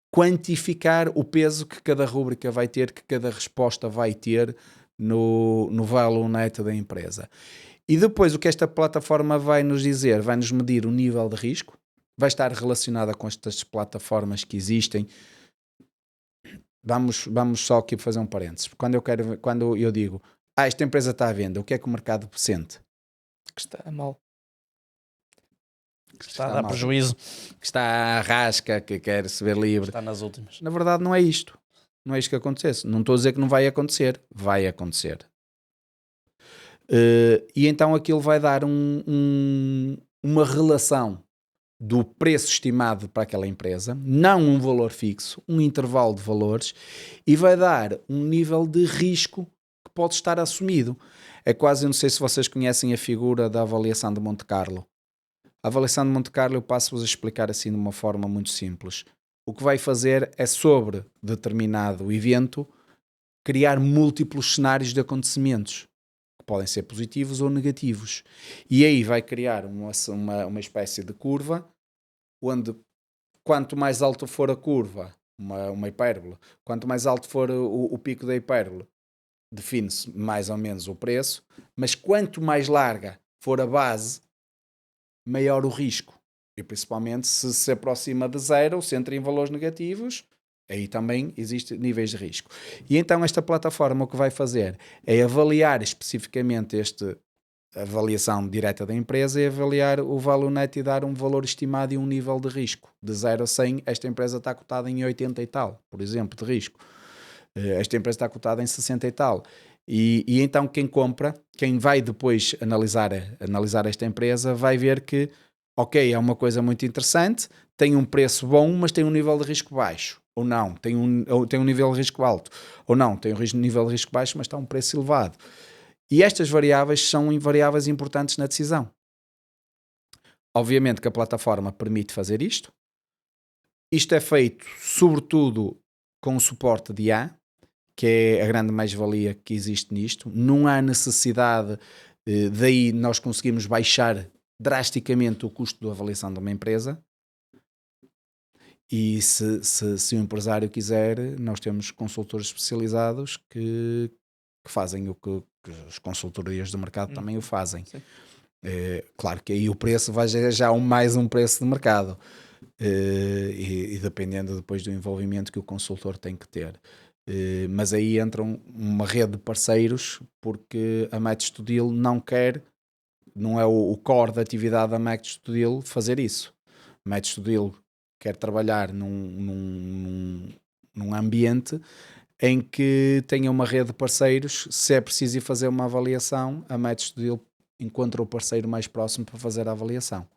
quantificar o peso que cada rúbrica vai ter, que cada resposta vai ter no value net da empresa. E depois o que esta plataforma vai nos dizer, vai nos medir o nível de risco, vai estar relacionada com estas plataformas que existem. Vamos só aqui fazer um parênteses. Quando eu digo, esta empresa está à venda, o que é que o mercado sente? Que está mal. Está a dar prejuízo. Que está à rasca, que quer se ver livre. Está nas últimas. Na verdade não é isto. Não é isto que acontecesse. Não estou a dizer que não vai acontecer. Vai acontecer. E então aquilo vai dar uma relação do preço estimado para aquela empresa, não um valor fixo, um intervalo de valores, e vai dar um nível de risco que pode estar assumido. É quase, eu não sei se vocês conhecem a figura da avaliação de Monte Carlo. A avaliação de Monte Carlo eu passo-vos a explicar assim de uma forma muito simples. O que vai fazer é, sobre determinado evento, criar múltiplos cenários de acontecimentos, que podem ser positivos ou negativos. E aí vai criar uma espécie de curva, onde quanto mais alto for a curva, uma hipérbole, quanto mais alto for o pico da hipérbole, define-se mais ou menos o preço, mas quanto mais larga for a base, maior o risco. E principalmente se aproxima de zero, se entra em valores negativos, aí também existem níveis de risco. E então esta plataforma o que vai fazer é avaliar especificamente a avaliação direta da empresa e avaliar o value net e dar um valor estimado e um nível de risco. De 0 a 100, esta empresa está cotada em 80 e tal, por exemplo, de risco. Esta empresa está cotada em 60 e tal. E então quem compra, quem vai depois analisar esta empresa, vai ver que, ok, é uma coisa muito interessante, tem um preço bom, mas tem um nível de risco baixo. Ou não, tem um nível de risco alto. Ou não, tem um nível de risco baixo, mas está um preço elevado. E estas variáveis são variáveis importantes na decisão. Obviamente que a plataforma permite fazer isto. Isto é feito, sobretudo, com o suporte de IA, que é a grande mais-valia que existe nisto. Não há necessidade, daí nós conseguimos baixar drasticamente o custo da avaliação de uma empresa. E se o empresário quiser, nós temos consultores especializados que fazem o que as consultorias do mercado também o fazem. Claro que aí o preço vai já mais um preço de mercado. E dependendo depois do envolvimento que o consultor tem que ter. Mas aí entra uma rede de parceiros, porque a Match to Deal não é o core da atividade da Match to Deal fazer isso. A Match to Deal quer trabalhar num ambiente em que tenha uma rede de parceiros. Se é preciso ir fazer uma avaliação, a Match to Deal encontra o parceiro mais próximo para fazer a avaliação.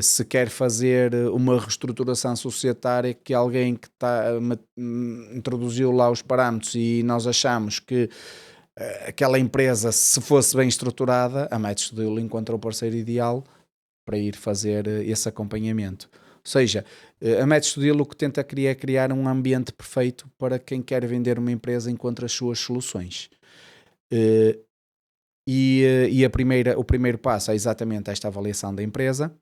Se quer fazer uma reestruturação societária, que alguém que introduziu lá os parâmetros e nós achamos que aquela empresa, se fosse bem estruturada, a Match Deal encontra o parceiro ideal para ir fazer esse acompanhamento. Ou seja, a Match Deal o que tenta é criar um ambiente perfeito para quem quer vender uma empresa encontre as suas soluções. O primeiro passo é exatamente esta avaliação da empresa.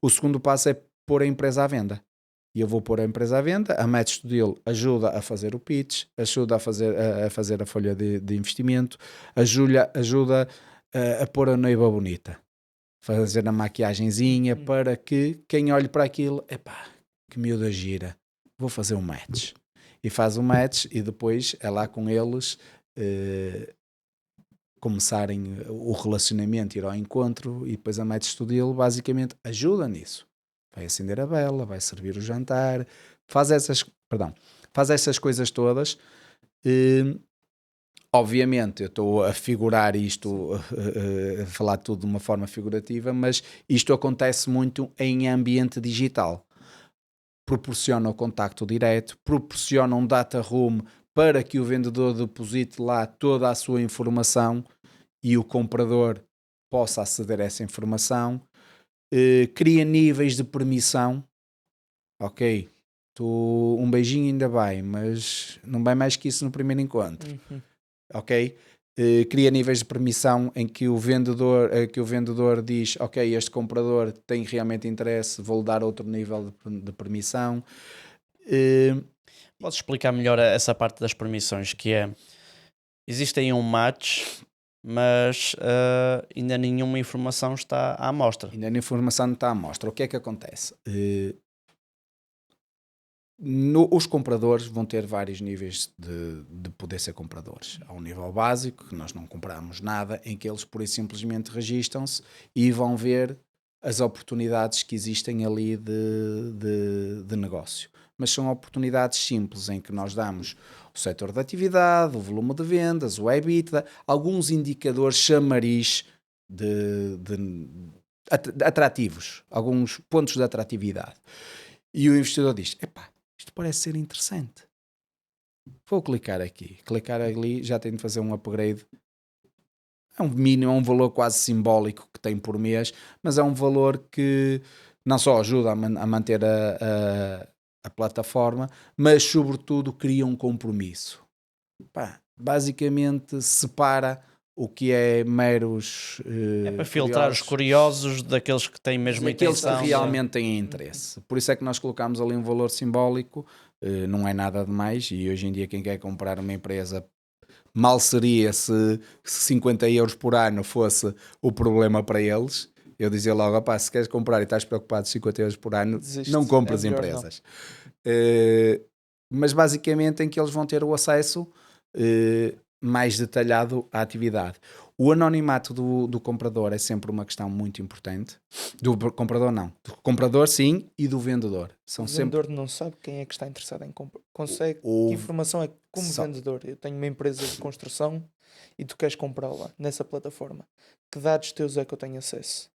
O segundo passo é pôr a empresa à venda. E eu vou pôr a empresa à venda. A Match Deal ajuda a fazer o pitch, ajuda a fazer a folha de investimento, ajuda a pôr a noiva bonita, fazer a maquiagenzinha para que quem olhe para aquilo, epá, que miúda gira, vou fazer um match. E faz um match e depois é lá com eles começarem o relacionamento, ir ao encontro, e depois a Match Deal basicamente ajuda nisso. Vai acender a vela, vai servir o jantar, faz essas coisas todas. Obviamente eu estou a figurar isto, a falar tudo de uma forma figurativa, mas isto acontece muito em ambiente digital. Proporciona o contacto direto, proporciona um data room para que o vendedor deposite lá toda a sua informação e o comprador possa aceder a essa informação. Cria níveis de permissão. Ok, um beijinho ainda vai, mas não vai mais que isso no primeiro encontro. Ok? Cria níveis de permissão em que o vendedor diz, ok, este comprador tem realmente interesse, vou-lhe dar outro nível de permissão. Podes explicar melhor essa parte das permissões, que é, existe aí um match, mas ainda nenhuma informação está à amostra. Ainda a informação não está à amostra. O que é que acontece? Os compradores vão ter vários níveis de poder ser compradores. Há um nível básico, que nós não compramos nada, em que eles pura e simplesmente registam-se e vão ver as oportunidades que existem ali de negócio. Mas são oportunidades simples, em que nós damos o setor de atividade, o volume de vendas, o EBITDA, alguns indicadores chamariz atrativos, alguns pontos de atratividade. E o investidor diz, epá, isto parece ser interessante. Vou clicar aqui. Clicar ali, já tenho de fazer um upgrade. É um mínimo, é um valor quase simbólico que tem por mês, mas é um valor que não só ajuda a manter a plataforma, mas sobretudo cria um compromisso. Basicamente separa o que é meros é para filtrar os curiosos daqueles que têm mesmo intenção. Aqueles que realmente têm interesse. Por isso é que nós colocamos ali um valor simbólico, não é nada demais, e hoje em dia quem quer comprar uma empresa, mal seria se 50 euros por ano fosse o problema para eles. Eu dizia logo, opá, se queres comprar e estás preocupado 50 euros por ano, desiste, não compras empresas. Mas basicamente em que eles vão ter o acesso mais detalhado à atividade. O anonimato do comprador é sempre uma questão muito importante. Do comprador não. Do comprador sim, e do vendedor. O vendedor não sabe quem é que está interessado em comprar. Consegue. Que informação é como vendedor? Eu tenho uma empresa de construção e tu queres comprá-la nessa plataforma. Que dados teus é que eu tenho acesso?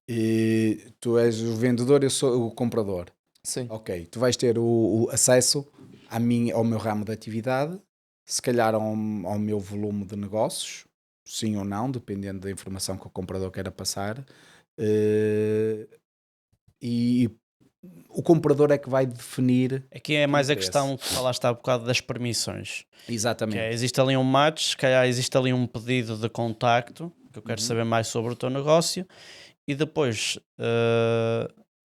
E tu és o vendedor, eu sou o comprador. Sim. Ok, tu vais ter o acesso ao meu ramo de atividade, se calhar ao meu volume de negócios, sim ou não, dependendo da informação que o comprador queira passar. E o comprador é que vai definir. Aqui é mais a questão que falaste há bocado das permissões. Exatamente. Existe ali um match, se calhar existe ali um pedido de contacto, que eu quero saber mais sobre o teu negócio, e depois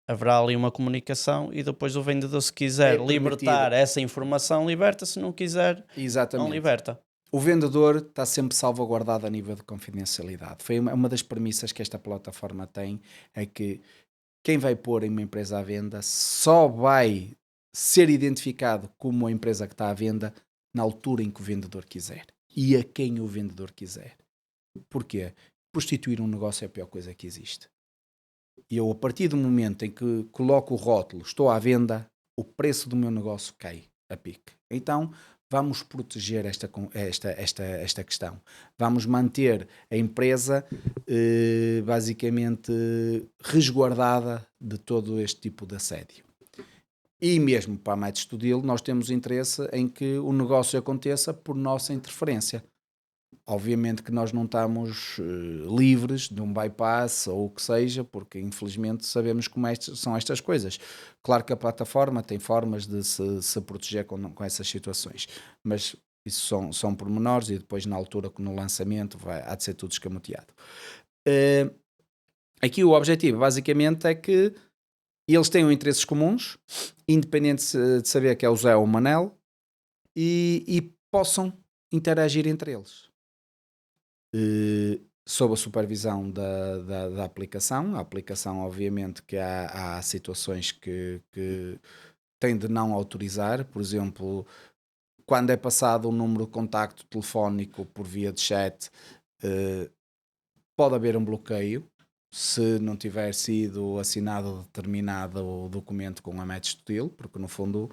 haverá ali uma comunicação, e depois o vendedor, se quiser libertar essa informação, liberta, se não quiser, não liberta. O vendedor está sempre salvaguardado a nível de confidencialidade. Foi uma das premissas que esta plataforma tem, é que quem vai pôr uma empresa à venda só vai ser identificado como a empresa que está à venda na altura em que o vendedor quiser e a quem o vendedor quiser. Porquê? Prostituir um negócio é a pior coisa que existe. E eu, a partir do momento em que coloco o rótulo, estou à venda, o preço do meu negócio cai a pique. Então vamos proteger esta questão. Vamos manter a empresa basicamente resguardada de todo este tipo de assédio. E mesmo para a Match to Deal, nós temos interesse em que o negócio aconteça por nossa interferência. Obviamente que nós não estamos livres de um bypass ou o que seja, porque infelizmente sabemos como são estas coisas. Claro que a plataforma tem formas de se proteger com essas situações, mas isso são pormenores e depois na altura, no lançamento, há de ser tudo escamoteado. Aqui o objetivo basicamente é que eles tenham interesses comuns, independente de saber que é o Zé ou o Manel, e possam interagir entre eles. Sob a supervisão da aplicação. A aplicação, obviamente, que há situações que tem de não autorizar. Por exemplo, quando é passado um número de contacto telefónico por via de chat, pode haver um bloqueio se não tiver sido assinado determinado documento com a Match to Deal, porque no fundo,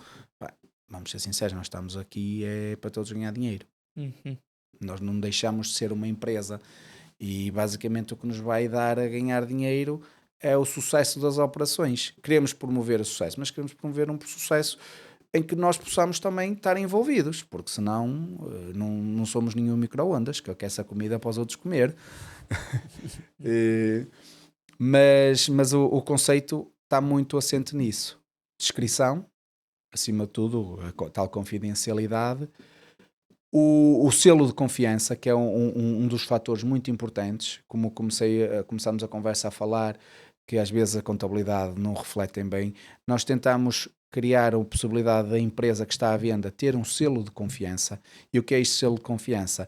vamos ser sinceros, nós estamos aqui para todos ganhar dinheiro. Nós não deixamos de ser uma empresa e basicamente o que nos vai dar a ganhar dinheiro é o sucesso das operações. Queremos promover o sucesso, mas queremos promover um sucesso em que nós possamos também estar envolvidos, porque senão não somos nenhum micro-ondas que aquece a comida para os outros comer. Mas o conceito está muito assente nisso. Discrição, acima de tudo, a tal confidencialidade. O selo de confiança, que é um dos fatores muito importantes, como começámos a conversa a falar, que às vezes a contabilidade não refletem bem, nós tentamos criar a possibilidade da empresa que está à venda ter um selo de confiança. E o que é este selo de confiança?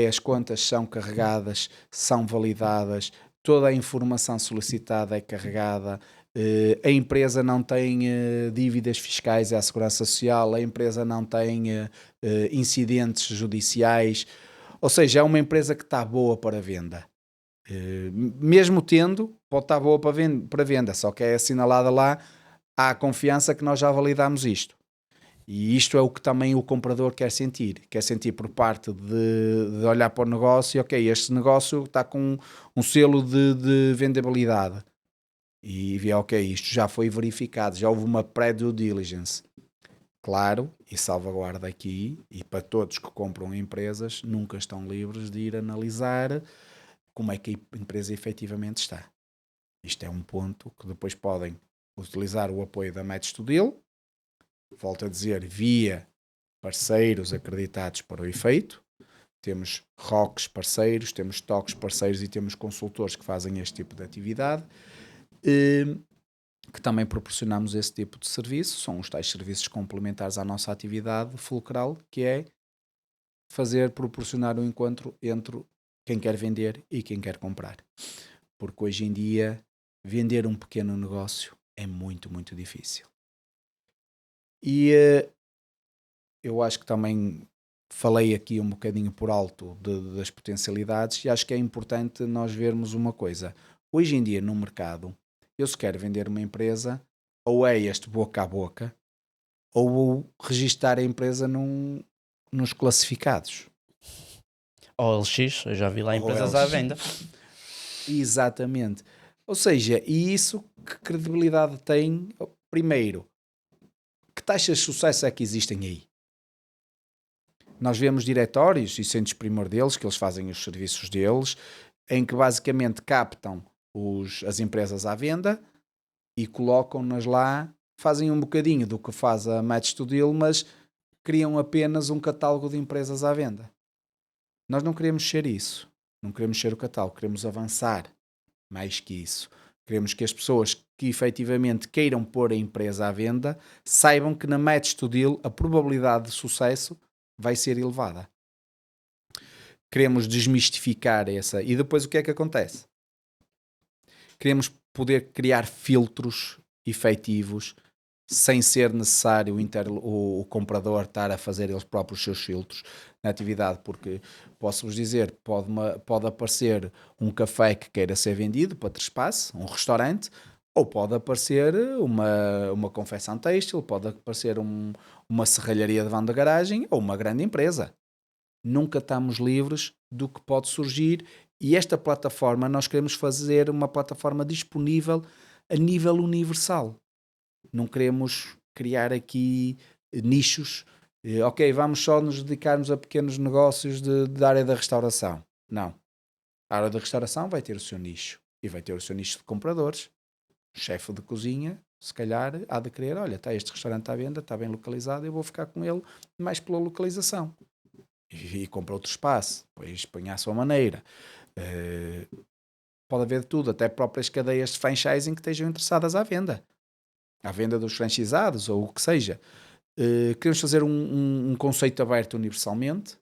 As contas são carregadas, são validadas, toda a informação solicitada é carregada, a empresa não tem dívidas fiscais à Segurança Social, a empresa não tem incidentes judiciais, ou seja, é uma empresa que está boa para venda. Mesmo tendo, pode estar boa para venda, só que é assinalada lá, há confiança que nós já validamos isto. E isto é o que também o comprador quer sentir por parte de olhar para o negócio, ok, este negócio está com um selo de vendabilidade. E vê, ok, isto já foi verificado, já houve uma pré-due diligence. Claro, e salvaguarda aqui, e para todos que compram empresas, nunca estão livres de ir analisar como é que a empresa efetivamente está. Isto é um ponto que depois podem utilizar o apoio da Match to Deal, volto a dizer, via parceiros acreditados para o efeito. Temos ROCs parceiros, temos TOCs parceiros e temos consultores que fazem este tipo de atividade, que também proporcionamos esse tipo de serviço. São os tais serviços complementares à nossa atividade fulcral, que é proporcionar um encontro entre quem quer vender e quem quer comprar. Porque hoje em dia, vender um pequeno negócio é muito, muito difícil. E eu acho que também falei aqui um bocadinho por alto das potencialidades, e acho que é importante nós vermos uma coisa. Hoje em dia, no mercado, eu se quero vender uma empresa, ou é este boca a boca, ou vou registar a empresa nos classificados. OLX, eu já vi lá empresas à venda. Exatamente. Ou seja, e isso que credibilidade tem? Primeiro, que taxas de sucesso é que existem aí? Nós vemos diretórios e centros primor deles, que eles fazem os serviços deles, em que basicamente captam as empresas à venda e colocam-nas lá, fazem um bocadinho do que faz a Match to Deal, mas criam apenas um catálogo de empresas à venda. Nós não queremos ser isso, não queremos ser o catálogo, queremos avançar mais que isso. Queremos que as pessoas que efetivamente queiram pôr a empresa à venda saibam que na Match to Deal a probabilidade de sucesso vai ser elevada. Queremos desmistificar essa. E depois o que é que acontece? Queremos poder criar filtros efetivos sem ser necessário o comprador estar a fazer eles próprios os seus filtros na atividade, porque posso-vos dizer, pode aparecer um café que queira ser vendido para trespasse, um restaurante, Ou pode aparecer uma confecção têxtil, pode aparecer uma serralharia de vão da garagem ou uma grande empresa. Nunca estamos livres do que pode surgir, e esta plataforma nós queremos fazer uma plataforma disponível a nível universal. Não queremos criar aqui nichos. Ok, vamos só nos dedicarmos a pequenos negócios da área da restauração. Não. A área da restauração vai ter o seu nicho e vai ter o seu nicho de compradores. O chefe de cozinha, se calhar, há de querer, olha, está este restaurante à venda, está bem localizado, eu vou ficar com ele mais pela localização. E compra outro espaço, depois põe à sua maneira. Pode haver de tudo, até próprias cadeias de franchising que estejam interessadas à venda dos franchisados ou o que seja. Queremos fazer um conceito aberto universalmente.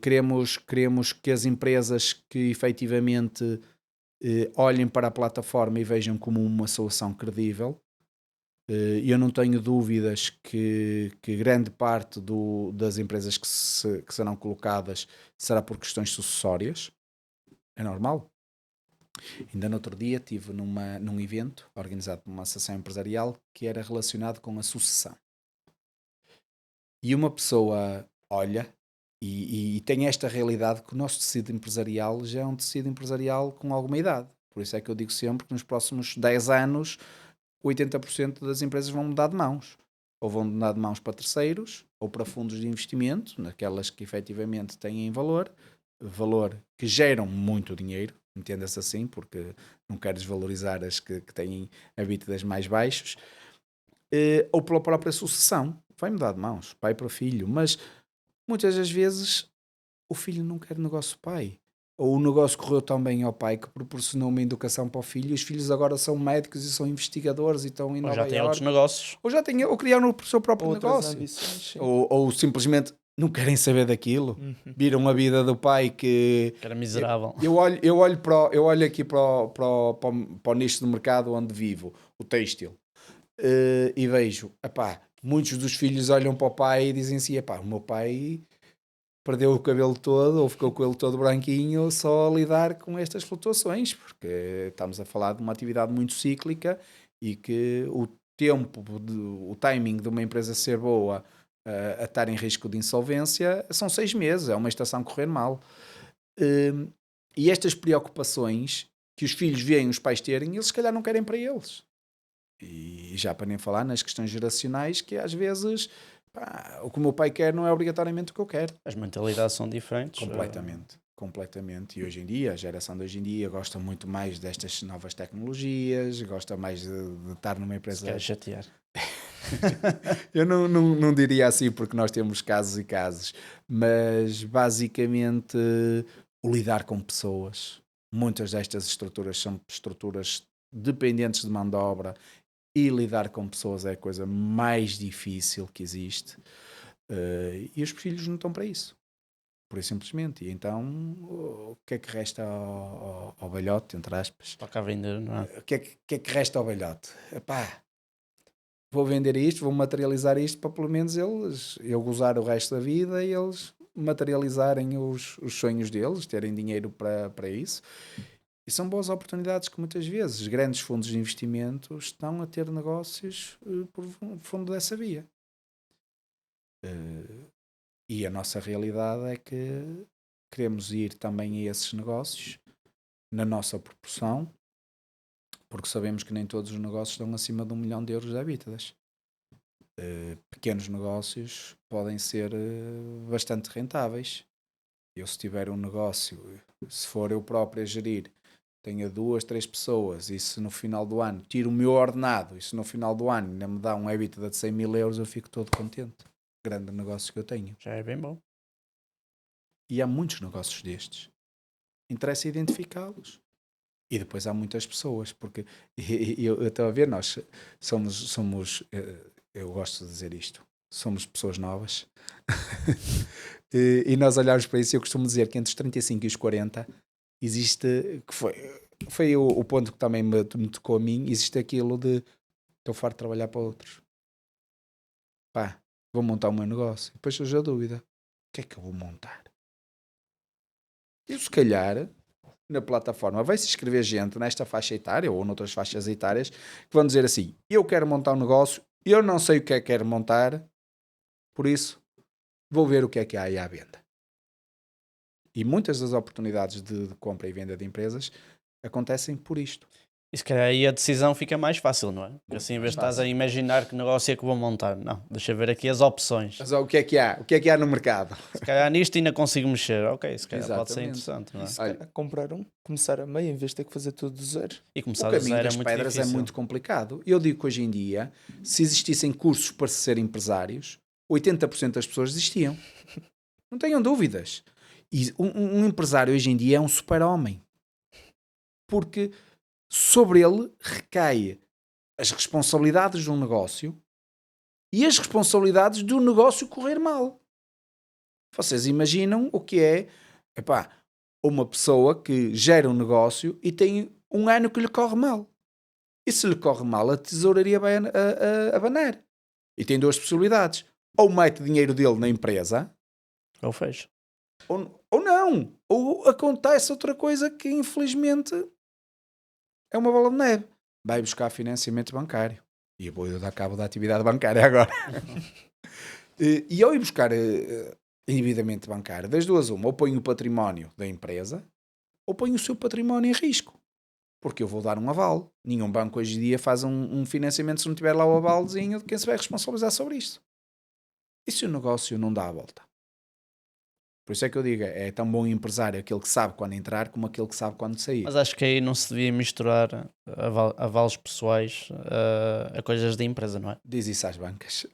Queremos que as empresas que efetivamente olhem para a plataforma e vejam como uma solução credível. Eu não tenho dúvidas que grande parte das empresas que serão colocadas será por questões sucessórias. É normal. Ainda no outro dia estive num evento organizado por uma associação empresarial que era relacionado com a sucessão. E uma pessoa olha e tem esta realidade que o nosso tecido empresarial já é um tecido empresarial com alguma idade. Por isso é que eu digo sempre que nos próximos 10 anos 80% das empresas vão mudar de mãos. Ou vão mudar de mãos para terceiros, ou para fundos de investimento, naquelas que efetivamente têm valor que geram muito dinheiro, entenda-se assim, porque não quero desvalorizar as que têm habitats mais baixos, ou pela própria sucessão. Vai mudar de mãos, pai para filho, mas muitas das vezes o filho não quer negócio do pai. Ou o negócio correu tão bem ao pai que proporcionou uma educação para o filho, e os filhos agora são médicos e são investigadores e estão em Ou Nova já tem Iorque. outros negócios. Ou criaram o seu próprio Outras negócio. ambições, sim. Ou simplesmente não querem saber daquilo. Viram a vida do pai que era miserável. Eu olho aqui para o nicho do mercado onde vivo, o têxtil, e vejo, muitos dos filhos olham para o pai e dizem assim, o meu pai perdeu o cabelo todo ou ficou com ele todo branquinho só a lidar com estas flutuações, porque estamos a falar de uma atividade muito cíclica e que o tempo, o timing de uma empresa ser boa a estar em risco de insolvência são 6 meses, é uma estação correr mal. E estas preocupações que os filhos veem os pais terem, eles se calhar não querem para eles. E já para nem falar nas questões geracionais, que às vezes o que o meu pai quer não é obrigatoriamente o que eu quero. As mentalidades são diferentes. Completamente. E hoje em dia, a geração de hoje em dia gosta muito mais destas novas tecnologias, gosta mais de estar numa empresa... Se quer chatear. Eu não diria assim, porque nós temos casos e casos, mas basicamente o lidar com pessoas. Muitas destas estruturas são estruturas dependentes de mão de obra, e lidar com pessoas é a coisa mais difícil que existe. E os filhos não estão para isso. Por isso simplesmente. E então, o que é que resta ao velhote, entre aspas? Toca a vender, não é? O que é que resta ao velhote? Vou vender isto, vou materializar isto para pelo menos eu gozar o resto da vida e eles materializarem os sonhos deles, terem dinheiro para isso. E são boas oportunidades que muitas vezes grandes fundos de investimento estão a ter negócios por fundo dessa via. E a nossa realidade é que queremos ir também a esses negócios na nossa proporção, porque sabemos que nem todos os negócios estão acima de 1 milhão de euros de habitats. Pequenos negócios podem ser bastante rentáveis. Eu, se tiver um negócio, se for eu próprio a gerir, tenha 2, 3 pessoas, e se no final do ano tiro o meu ordenado, e se no final do ano ainda me dá um EBITDA de 100 mil euros, eu fico todo contente. Grande negócio que eu tenho. Já é bem bom. E há muitos negócios destes. Interessa identificá-los. E depois há muitas pessoas, porque eu estou a ver, nós somos eu gosto de dizer isto, somos pessoas novas. E nós olharmos para isso, eu costumo dizer que entre os 35 e os 40 existe, que foi o ponto que também me tocou a mim, existe aquilo de estou farto de trabalhar para outros. Vou montar o meu negócio. Depois surge a dúvida, o que é que eu vou montar? Eu se calhar na plataforma vai se inscrever gente nesta faixa etária ou noutras faixas etárias que vão dizer assim, eu quero montar um negócio, eu não sei o que é que quero montar, por isso vou ver o que é que há aí à venda. E muitas das oportunidades de compra e venda de empresas acontecem por isto. E se calhar aí a decisão fica mais fácil, não é? Porque assim, em vez de estás a imaginar que negócio é que vou montar, não, deixa eu ver aqui as opções. Mas o que é que há? O que é que há no mercado? Se calhar nisto ainda consigo mexer, ok, se calhar pode ser Exatamente. interessante, não é? E se calhar comprar começar a meio em vez de ter que fazer tudo do zero. E O começar do caminho zero é das muito pedras difícil. é muito complicado. Eu digo que hoje em dia, se existissem cursos para ser empresários, 80% das pessoas desistiam. Não tenham dúvidas. E um empresário hoje em dia é um super-homem. Porque sobre ele recai as responsabilidades de um negócio e as responsabilidades do negócio correr mal. Vocês imaginam o que é, uma pessoa que gera um negócio e tem um ano que lhe corre mal. E se lhe corre mal, a tesouraria vai a banar. E tem duas possibilidades. Ou mete dinheiro dele na empresa, Ou fecha. ou não. Ou acontece outra coisa que, infelizmente, é uma bola de neve. Vai buscar financiamento bancário. E eu vou dar cabo da atividade bancária agora. E ao ir buscar endividamento bancário, das duas uma, ou põe o património da empresa, ou põe o seu património em risco. Porque eu vou dar um aval. Nenhum banco hoje em dia faz um financiamento se não tiver lá o avalzinho de quem se vai responsabilizar sobre isto. E se o negócio não dá a volta? Por isso é que eu digo, é tão bom empresário aquele que sabe quando entrar como aquele que sabe quando sair. Mas acho que aí não se devia misturar avales pessoais a coisas de empresa, não é? Diz isso às bancas.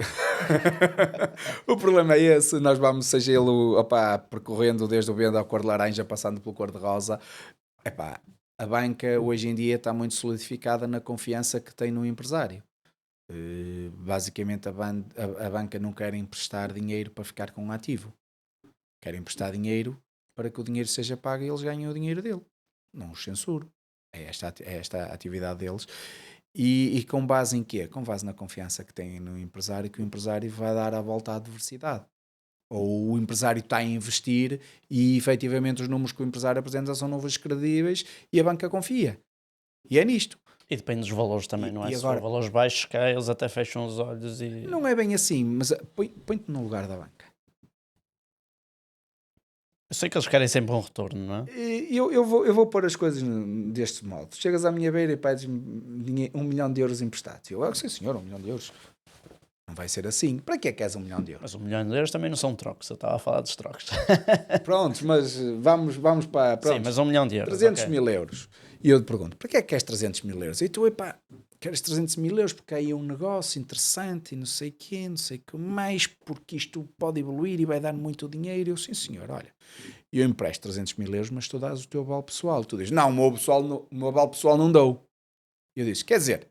O problema é esse. Nós vamos, seja ele percorrendo desde o verde à cor de laranja, passando pelo cor de rosa. A banca hoje em dia está muito solidificada na confiança que tem no empresário. Basicamente a banca não quer emprestar dinheiro para ficar com um ativo. Quer emprestar dinheiro para que o dinheiro seja pago e eles ganhem o dinheiro dele. Não os censuro. É esta a atividade deles. E com base em quê? Com base na confiança que têm no empresário, que o empresário vai dar a volta à adversidade. Ou o empresário está a investir e efetivamente os números que o empresário apresenta são números credíveis e a banca confia. E é nisto. E depende dos valores também, não é? E Se agora, for valores baixos, cá eles até fecham os olhos e... não é bem assim, mas põe-te no lugar da banca. Eu sei que eles querem sempre um retorno, não é? Eu vou pôr as coisas deste modo. Chegas à minha beira e pedes-me 1 milhão de euros emprestados. Eu, sim senhor, 1 milhão de euros. Não vai ser assim. Para que é que és 1 milhão de euros? Mas 1 milhão de euros também não são trocos. Eu estava a falar dos trocos. Prontos, mas vamos para... Pronto, sim, mas 1 milhão de euros. 300 okay. mil euros. E eu te pergunto, para que é que queres 300 mil euros? E tu, queres 300 mil euros porque aí é um negócio interessante e não sei o quê, não sei o que mais, porque isto pode evoluir e vai dar muito dinheiro. Eu, sim senhor, olha, eu empresto 300 mil euros, mas tu dás o teu aval pessoal. Tu dizes, não, o meu aval pessoal não dou. Eu disse, quer dizer,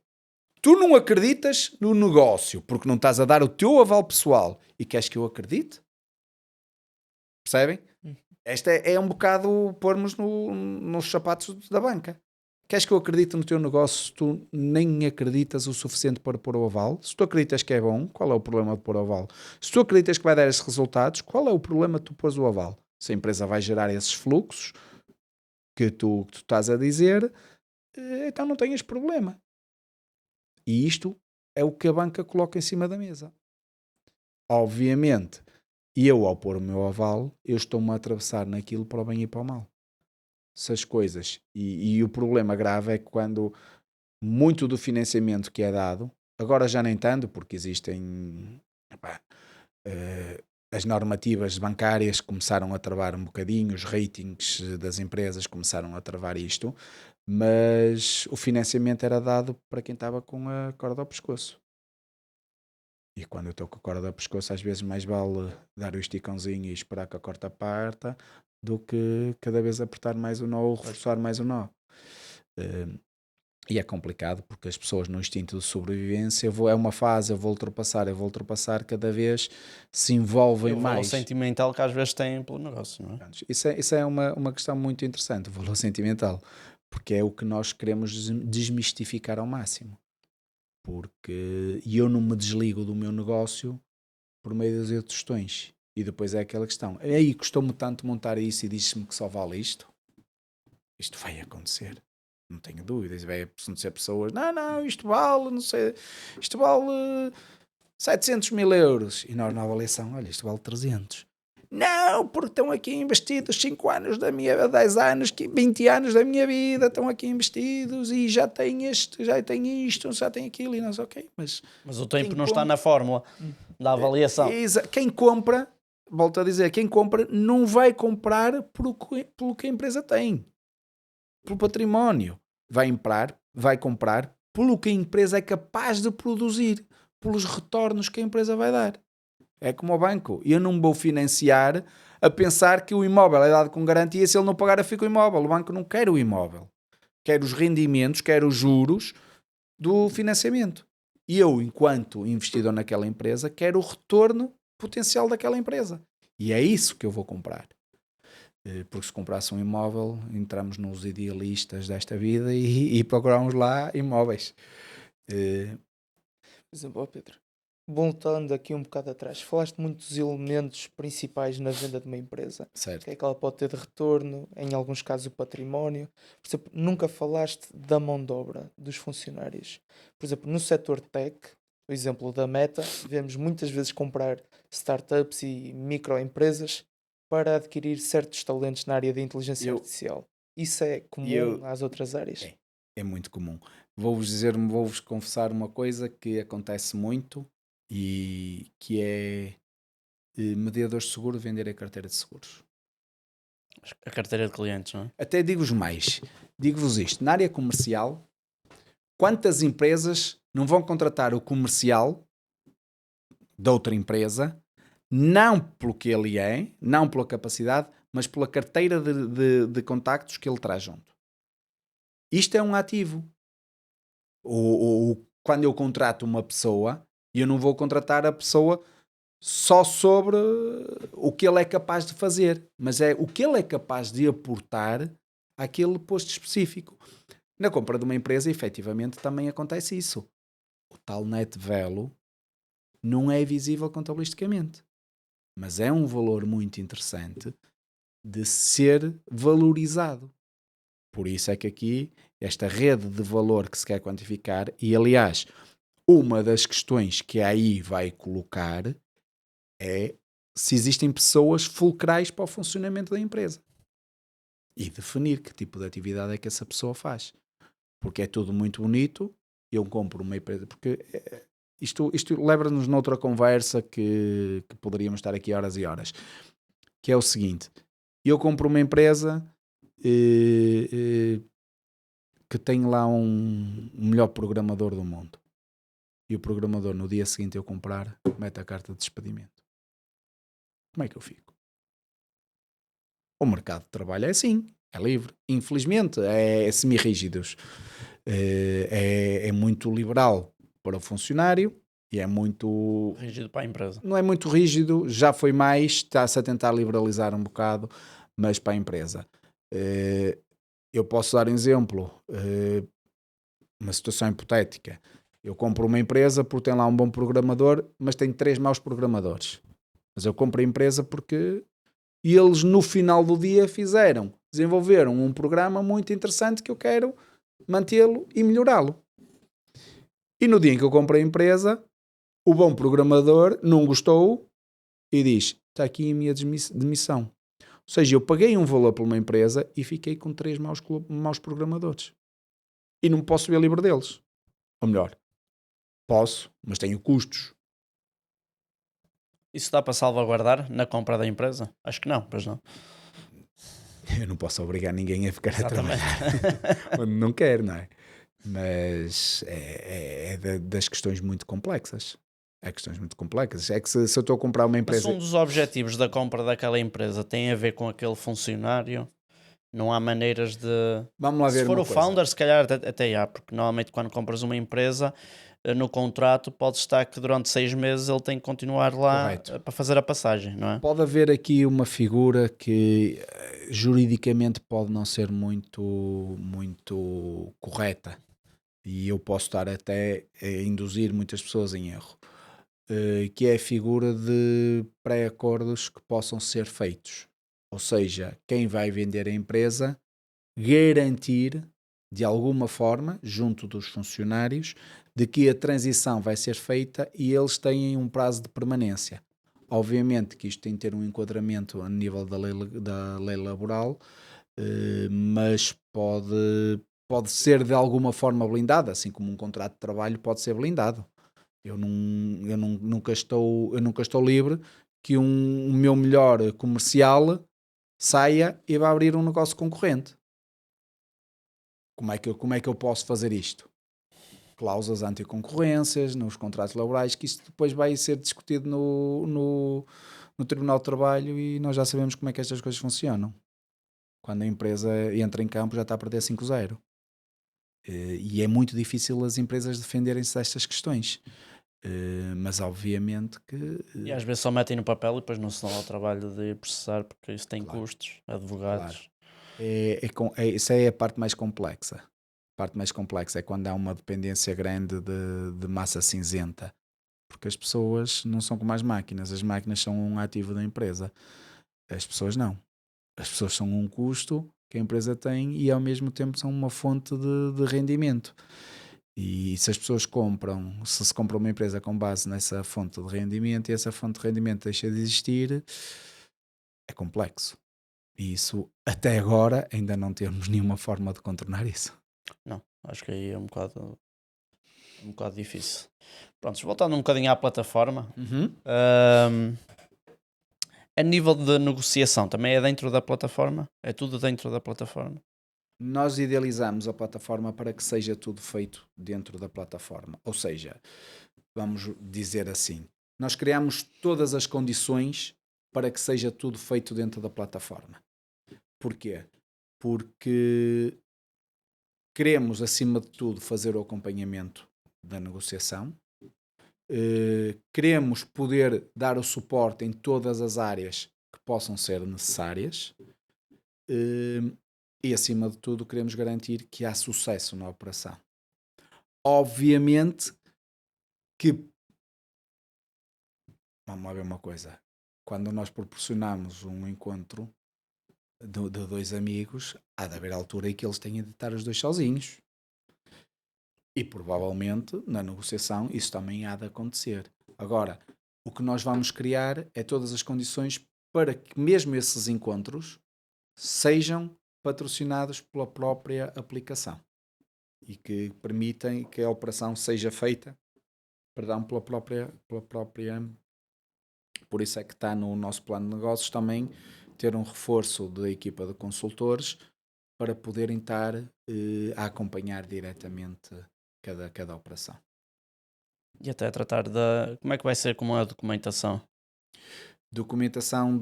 tu não acreditas no negócio porque não estás a dar o teu aval pessoal e queres que eu acredite? Percebem? Esta é um bocado pormos nos sapatos da banca. Queres que eu acredite no teu negócio se tu nem acreditas o suficiente para pôr o aval? Se tu acreditas que é bom, qual é o problema de pôr o aval? Se tu acreditas que vai dar esses resultados, qual é o problema de tu pôres o aval? Se a empresa vai gerar esses fluxos que tu estás a dizer, então não tenhas problema. E isto é o que a banca coloca em cima da mesa. Obviamente, eu ao pôr o meu aval, eu estou-me a atravessar naquilo para o bem e para o mal. Se as coisas, e o problema grave é que quando muito do financiamento que é dado, agora já nem tanto, porque existem as normativas bancárias começaram a travar um bocadinho, os ratings das empresas começaram a travar isto, mas o financiamento era dado para quem estava com a corda ao pescoço. E quando eu estou com a corda ao pescoço, às vezes mais vale dar o esticãozinho e esperar que a corda parta do que cada vez apertar mais o nó ou reforçar mais o nó. E é complicado porque as pessoas no instinto de sobrevivência é uma fase, eu vou ultrapassar, cada vez se envolvem mais. O valor sentimental que às vezes têm pelo negócio, não é? Isso é uma questão muito interessante, o valor sentimental, porque é o que nós queremos desmistificar ao máximo. Porque eu não me desligo do meu negócio por meio das outras questões. E depois é aquela questão, aí custou-me tanto montar isso e diz-me que só vale isto? isto vai acontecer. Não tenho dúvidas. Vai acontecer pessoas, não, isto vale, não sei, isto vale 700 mil euros. E nós na avaliação, olha, isto vale 300. Não, porque estão aqui investidos 5 anos da minha, 10 anos, 20 anos da minha vida, estão aqui investidos e já tem isto, já tem isto, já tem aquilo, e nós, ok, mas o tempo não está na fórmula da avaliação. Quem compra, volto a dizer, quem compra não vai comprar pelo que a empresa tem, pelo património, vai comprar pelo que a empresa é capaz de produzir, pelos retornos que a empresa vai dar. É como o banco. Eu não vou financiar a pensar que o imóvel é dado com garantia se ele não pagar, fica o imóvel. O banco não quer o imóvel. Quer os rendimentos, quer os juros do financiamento. E eu, enquanto investidor naquela empresa, quero o retorno potencial daquela empresa. E é isso que eu vou comprar. Porque se comprasse um imóvel, entramos nos idealistas desta vida e procuramos lá imóveis. Por exemplo, Pedro, voltando aqui um bocado atrás, falaste muito dos elementos principais na venda de uma empresa. Certo. O que é que ela pode ter de retorno, em alguns casos o património. Por exemplo, nunca falaste da mão de obra dos funcionários. Por exemplo, no setor tech, o exemplo da Meta, vemos muitas vezes comprar startups e microempresas para adquirir certos talentos na área da inteligência artificial. Isso é comum às outras áreas? É muito comum. Vou-vos confessar uma coisa que acontece muito e que é mediadores de seguro vender a carteira de seguros. A carteira de clientes, não é? Até digo-vos isto, na área comercial, quantas empresas não vão contratar o comercial de outra empresa, não pelo que ele é, não pela capacidade, mas pela carteira de contactos que ele traz junto. Isto é um ativo. Quando eu contrato uma pessoa, eu não vou contratar a pessoa só sobre o que ele é capaz de fazer, mas é o que ele é capaz de aportar àquele posto específico. Na compra de uma empresa, efetivamente, também acontece isso. O tal net value não é visível contabilisticamente, mas é um valor muito interessante de ser valorizado. Por isso é que aqui, esta rede de valor que se quer quantificar, e aliás, uma das questões que aí vai colocar é se existem pessoas fulcrais para o funcionamento da empresa. E definir que tipo de atividade é que essa pessoa faz. Porque é tudo muito bonito, eu compro uma empresa, porque isto leva-nos noutra conversa que poderíamos estar aqui horas e horas, que é o seguinte: eu compro uma empresa que tem lá um melhor programador do mundo, e o programador no dia seguinte eu comprar mete a carta de despedimento. Como é que eu fico? O mercado de trabalho é assim, é livre. Infelizmente é semi-rígidos, é muito liberal para o funcionário e é muito rígido para a empresa. Não é muito rígido, já foi mais, está-se a tentar liberalizar um bocado, mas para a empresa. Eu posso dar um exemplo, uma situação hipotética. Eu compro uma empresa porque tem lá um bom programador, mas tem 3 maus programadores. Mas eu compro a empresa porque eles no final do dia desenvolveram um programa muito interessante que eu quero mantê-lo e melhorá-lo. E no dia em que eu compro a empresa, o bom programador não gostou e diz: está aqui a minha demissão. Ou seja, eu paguei um valor por uma empresa e fiquei com 3 maus programadores. E não posso ver livre deles. Ou melhor, posso, mas tenho custos. Isso dá para salvaguardar na compra da empresa? Acho que não, pois não. Eu não posso obrigar ninguém a ficar a trabalhar quando não quer, não é? Mas é das questões muito complexas. É questões muito complexas. É que se eu estou a comprar uma empresa... Mas um dos objetivos da compra daquela empresa tem a ver com aquele funcionário. Não há maneiras de... Vamos lá ver se for uma o coisa. founder, se calhar até há, porque normalmente quando compras uma empresa, no contrato pode estar que durante 6 meses ele tem que continuar lá. Correto. Para fazer a passagem, não é? Pode haver aqui uma figura que juridicamente pode não ser muito correta, e eu posso estar até a induzir muitas pessoas em erro, que é a figura de pré-acordos que possam ser feitos. Ou seja, quem vai vender a empresa garantir, de alguma forma, junto dos funcionários, de que a transição vai ser feita e eles têm um prazo de permanência. Obviamente que isto tem de ter um enquadramento a nível da lei laboral, mas pode ser de alguma forma blindado, assim como um contrato de trabalho pode ser blindado. Eu nunca estou livre que o meu melhor comercial saia e vá abrir um negócio concorrente. Como é que eu posso fazer isto? Cláusulas anticoncorrências nos contratos laborais, que isto depois vai ser discutido no Tribunal de Trabalho e nós já sabemos como é que estas coisas funcionam. Quando a empresa entra em campo já está a perder 5-0. E é muito difícil as empresas defenderem-se destas questões. Mas obviamente que... E às vezes só metem no papel e depois não se dão ao trabalho de processar, porque isso tem Claro. custos, advogados. Isso é a parte mais complexa. A parte mais complexa é quando há uma dependência grande de massa cinzenta. Porque as pessoas não são como as máquinas são um ativo da empresa. As pessoas não. As pessoas são um custo que a empresa tem e ao mesmo tempo são uma fonte de rendimento. E se as pessoas se compra uma empresa com base nessa fonte de rendimento e essa fonte de rendimento deixa de existir, é complexo. E isso, até agora, ainda não temos nenhuma forma de contornar isso. Não, acho que aí é um bocado difícil. Prontos, voltando um bocadinho à plataforma, a nível de negociação também é dentro da plataforma? É tudo dentro da plataforma? Nós idealizamos a plataforma para que seja tudo feito dentro da plataforma. Ou seja, vamos dizer assim, nós criamos todas as condições para que seja tudo feito dentro da plataforma. Porquê? Porque queremos, acima de tudo, fazer o acompanhamento da negociação. Queremos poder dar o suporte em todas as áreas que possam ser necessárias. E, acima de tudo, queremos garantir que há sucesso na operação. Obviamente que, vamos lá ver uma coisa, quando nós proporcionamos um encontro de dois amigos, há de haver altura em que eles tenham de estar os dois sozinhos. E provavelmente, na negociação, isso também há de acontecer. Agora, o que nós vamos criar é todas as condições para que mesmo esses encontros sejam patrocinados pela própria aplicação e que permitem que a operação seja feita, pela própria. Por isso é que está no nosso plano de negócios também ter um reforço da equipa de consultores para poderem estar a acompanhar diretamente cada operação. E até tratar como é que vai ser com a documentação? Documentação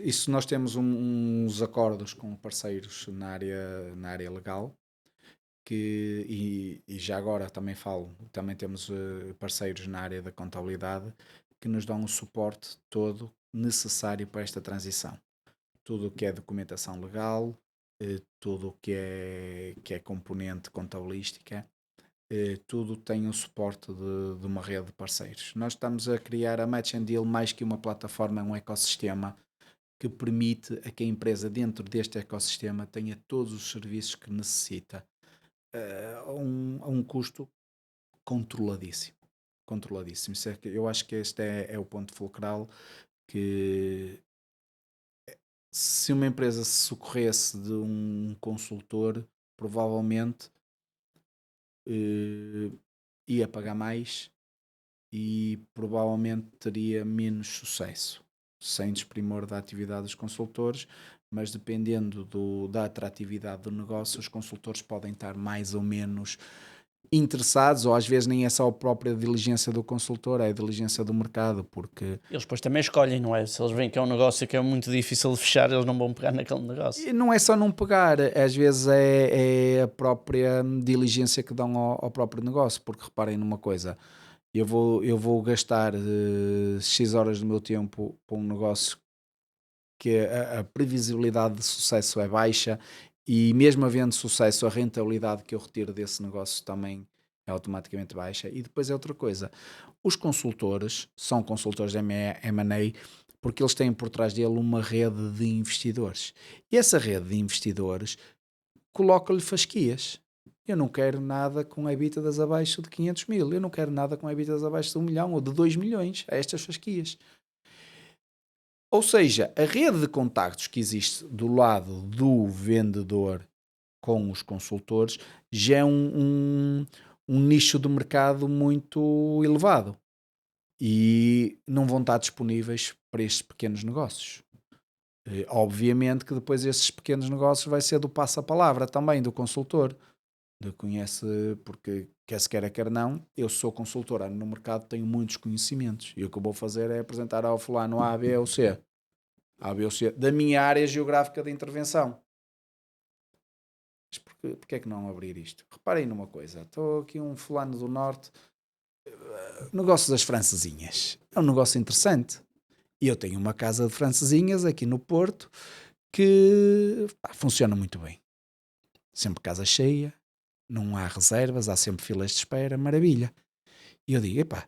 isso nós temos uns acordos com parceiros na área legal e já agora também temos parceiros na área da contabilidade que nos dão o suporte todo necessário para esta transição. Tudo o que é documentação legal, tudo o que é componente contabilística, tudo tem o suporte de uma rede de parceiros. Nós estamos a criar a Match and Deal mais que uma plataforma, é um ecossistema que permite a que a empresa dentro deste ecossistema tenha todos os serviços que necessita a um custo controladíssimo. Eu acho que este é o ponto fulcral, que se uma empresa se socorresse de um consultor, provavelmente ia pagar mais e provavelmente teria menos sucesso, sem desprimor da atividade dos consultores, mas dependendo da atratividade do negócio, os consultores podem estar mais ou menos interessados, ou às vezes nem é só a própria diligência do consultor, é a diligência do mercado, porque... Eles depois também escolhem, não é? Se eles veem que é um negócio que é muito difícil de fechar, eles não vão pegar naquele negócio. E não é só não pegar, às vezes é a própria diligência que dão ao próprio negócio, porque reparem numa coisa, eu vou gastar X horas do meu tempo para um negócio que a previsibilidade de sucesso é baixa e mesmo havendo sucesso, a rentabilidade que eu retiro desse negócio também é automaticamente baixa. E depois é outra coisa, os consultores são consultores de M&A porque eles têm por trás dele uma rede de investidores. E essa rede de investidores coloca-lhe fasquias. Eu não quero nada com EBITDAs abaixo de 500 mil, eu não quero nada com EBITDAs abaixo de 1 milhão ou de 2 milhões a estas fasquias. Ou seja, a rede de contactos que existe do lado do vendedor com os consultores já é um nicho de mercado muito elevado e não vão estar disponíveis para estes pequenos negócios. Obviamente que depois esses pequenos negócios vai ser do passa-palavra também, do consultor. Conhece, porque quer se queira, quer não, eu sou consultor, ando no mercado, tenho muitos conhecimentos e o que eu vou fazer é apresentar ao fulano A, B ou C. A, B ou C, da minha área geográfica de intervenção. Mas porque é que não abrir isto? Reparem numa coisa, estou aqui um fulano do norte, negócio das francesinhas, é um negócio interessante. E eu tenho uma casa de francesinhas aqui no Porto que funciona muito bem. Sempre casa cheia, não há reservas, há sempre filas de espera, maravilha. E eu digo, epá,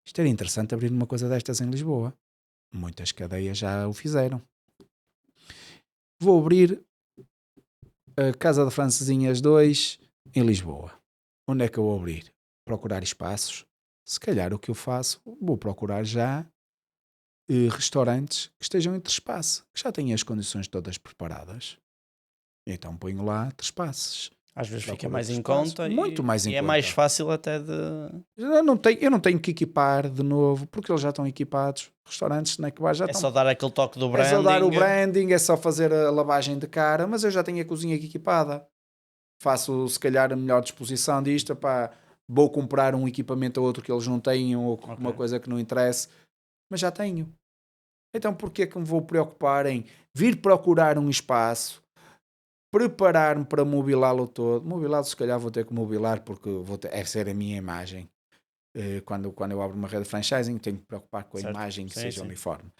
isto era interessante abrir uma coisa destas em Lisboa. Muitas cadeias já o fizeram. Vou abrir a Casa de Francesinhas 2 em Lisboa. Onde é que eu vou abrir? Procurar espaços. Se calhar o que eu faço, vou procurar já restaurantes que estejam em trespasse, que já têm as condições todas preparadas. Então ponho lá trespasses. Às vezes fica Procuro mais em trespasse. conta Muito mais em e é conta. mais fácil até de... Eu não tenho que equipar de novo, porque eles já estão equipados. Restaurantes, snack bar já É estão. só dar aquele toque do É branding. só dar o branding, é só fazer a lavagem de cara, mas eu já tenho a cozinha equipada. Faço, se calhar, a melhor disposição disto. Pá, vou comprar um equipamento ou outro que eles não tenham, ou uma coisa que não interesse, mas já tenho. Então, porquê que me vou preocupar em vir procurar um espaço, preparar-me para mobilá-lo todo? Mobilá-lo, se calhar, vou ter que mobilar, porque é ser a minha imagem. Quando eu abro uma rede de franchising, tenho que me preocupar com a imagem que seja uniforme.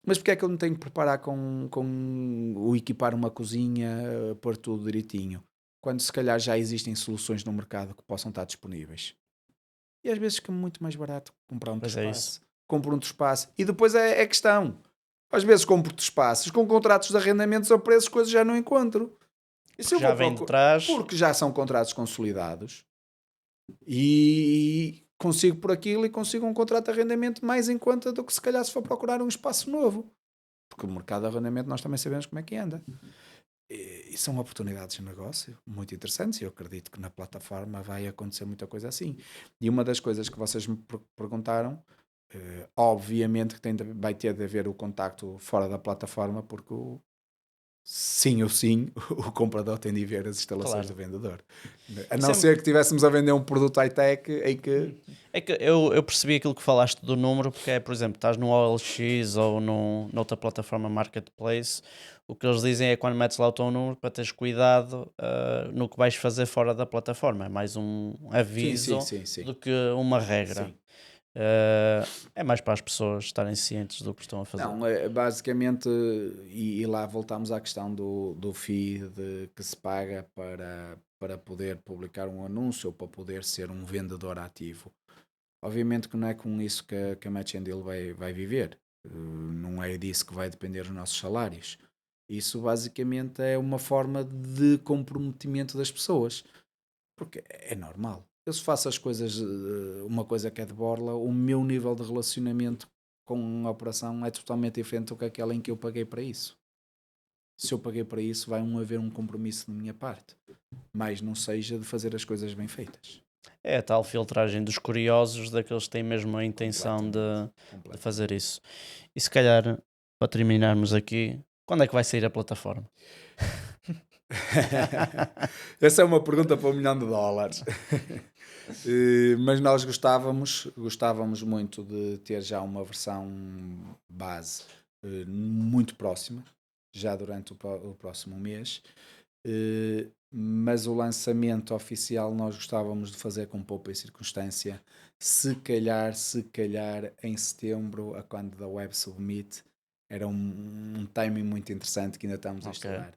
Mas porque é que eu não tenho que preparar com o equipar uma cozinha, pôr tudo direitinho, quando se calhar já existem soluções no mercado que possam estar disponíveis? E às vezes fica muito mais barato comprar um trespasse. Compro um trespasse e depois é questão. Às vezes compro trespasses com contratos de arrendamentos a preços, coisas já não encontro. E se eu já vem de trás. Porque já são contratos consolidados e consigo por aquilo e consigo um contrato de arrendamento mais em conta do que se calhar se for procurar um espaço novo. Porque o mercado de arrendamento nós também sabemos como é que anda. E são oportunidades de negócio muito interessantes e eu acredito que na plataforma vai acontecer muita coisa assim. E uma das coisas que vocês me perguntaram, obviamente que vai ter de haver o contacto fora da plataforma, porque sim, o comprador tem de ver as instalações do vendedor. A não ser que estivéssemos a vender um produto high-tech em que... É que eu percebi aquilo que falaste do número, porque é, por exemplo, estás no OLX ou noutra plataforma marketplace, o que eles dizem é quando metes lá o teu número para teres cuidado no que vais fazer fora da plataforma. É mais um aviso sim. do que uma regra. É mais para as pessoas estarem cientes do que estão a fazer. Não, basicamente, e lá voltamos à questão do fee que se paga para poder publicar um anúncio ou para poder ser um vendedor ativo. Obviamente que não é com isso que a Match and Deal vai viver. Não é disso que vai depender os nossos salários. Isso basicamente é uma forma de comprometimento das pessoas. Porque é normal. Eu se faço as coisas, uma coisa que é de borla, o meu nível de relacionamento com a operação é totalmente diferente do que aquela em que eu paguei para isso. Se eu paguei para isso, vai haver um compromisso da minha parte. Mas não seja de fazer as coisas bem feitas. É a tal filtragem dos curiosos, daqueles que têm mesmo a intenção de fazer isso. E se calhar, para terminarmos aqui, quando é que vai sair a plataforma? Essa é uma pergunta para $1 milhão. Mas nós gostávamos muito de ter já uma versão base muito próxima, já durante o próximo mês. Mas o lançamento oficial nós gostávamos de fazer com poupa e circunstância, se calhar em setembro, a quando da Web Submit. Era um timing muito interessante que ainda estamos a instalar.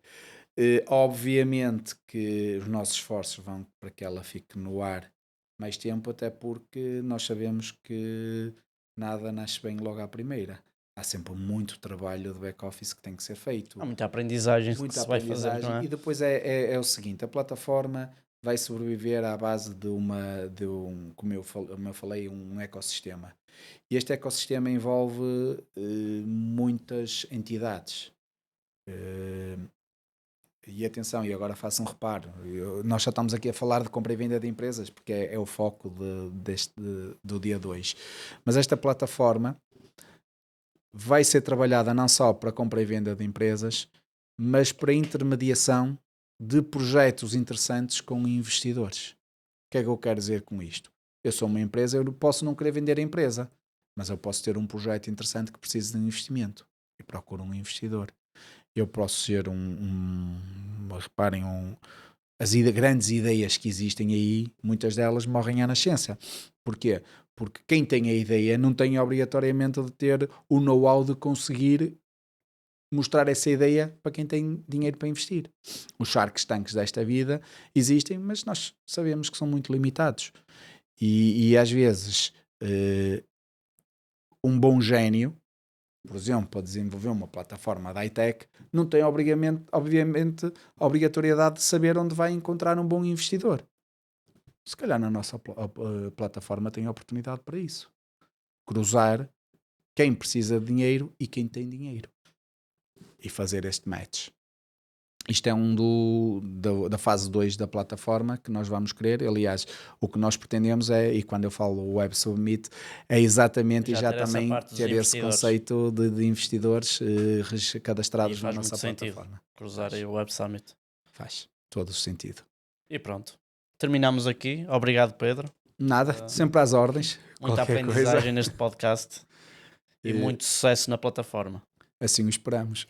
Obviamente que os nossos esforços vão para que ela fique no ar mais tempo, até porque nós sabemos que nada nasce bem logo à primeira. há sempre muito trabalho de back-office que tem que ser feito. Há muita aprendizagem que Muita se vai fazer, aprendizagem. não é? E depois é o seguinte, a plataforma vai sobreviver à base de como eu falei, um ecossistema. E este ecossistema envolve muitas entidades. E atenção, e agora faço um reparo, nós já estamos aqui a falar de compra e venda de empresas, porque é o foco do dia 2. Mas esta plataforma vai ser trabalhada não só para compra e venda de empresas, mas para intermediação de projetos interessantes com investidores. O que é que eu quero dizer com isto? Eu sou uma empresa, eu posso não querer vender a empresa, mas eu posso ter um projeto interessante que precise de investimento e procuro um investidor. Eu posso ser reparem, as grandes ideias que existem aí, muitas delas morrem à nascença. Porquê? Porque quem tem a ideia não tem obrigatoriamente de ter o know-how de conseguir mostrar essa ideia para quem tem dinheiro para investir. Os shark tanks desta vida existem, mas nós sabemos que são muito limitados. E às vezes um bom gênio, por exemplo, para desenvolver uma plataforma da high-tech, não tem obviamente a obrigatoriedade de saber onde vai encontrar um bom investidor. Se calhar na nossa plataforma tem oportunidade para isso. Cruzar quem precisa de dinheiro e quem tem dinheiro. E fazer este match. Isto é da fase 2 da plataforma que nós vamos querer. Aliás, o que nós pretendemos é, e quando eu falo Web Submit, é exatamente já também ter esse conceito de investidores cadastrados na nossa plataforma. Cruzar aí o Web Summit. Faz todo o sentido. E pronto. Terminamos aqui. Obrigado, Pedro. Nada, sempre às ordens. Muita aprendizagem neste podcast e muito sucesso na plataforma. Assim o esperamos.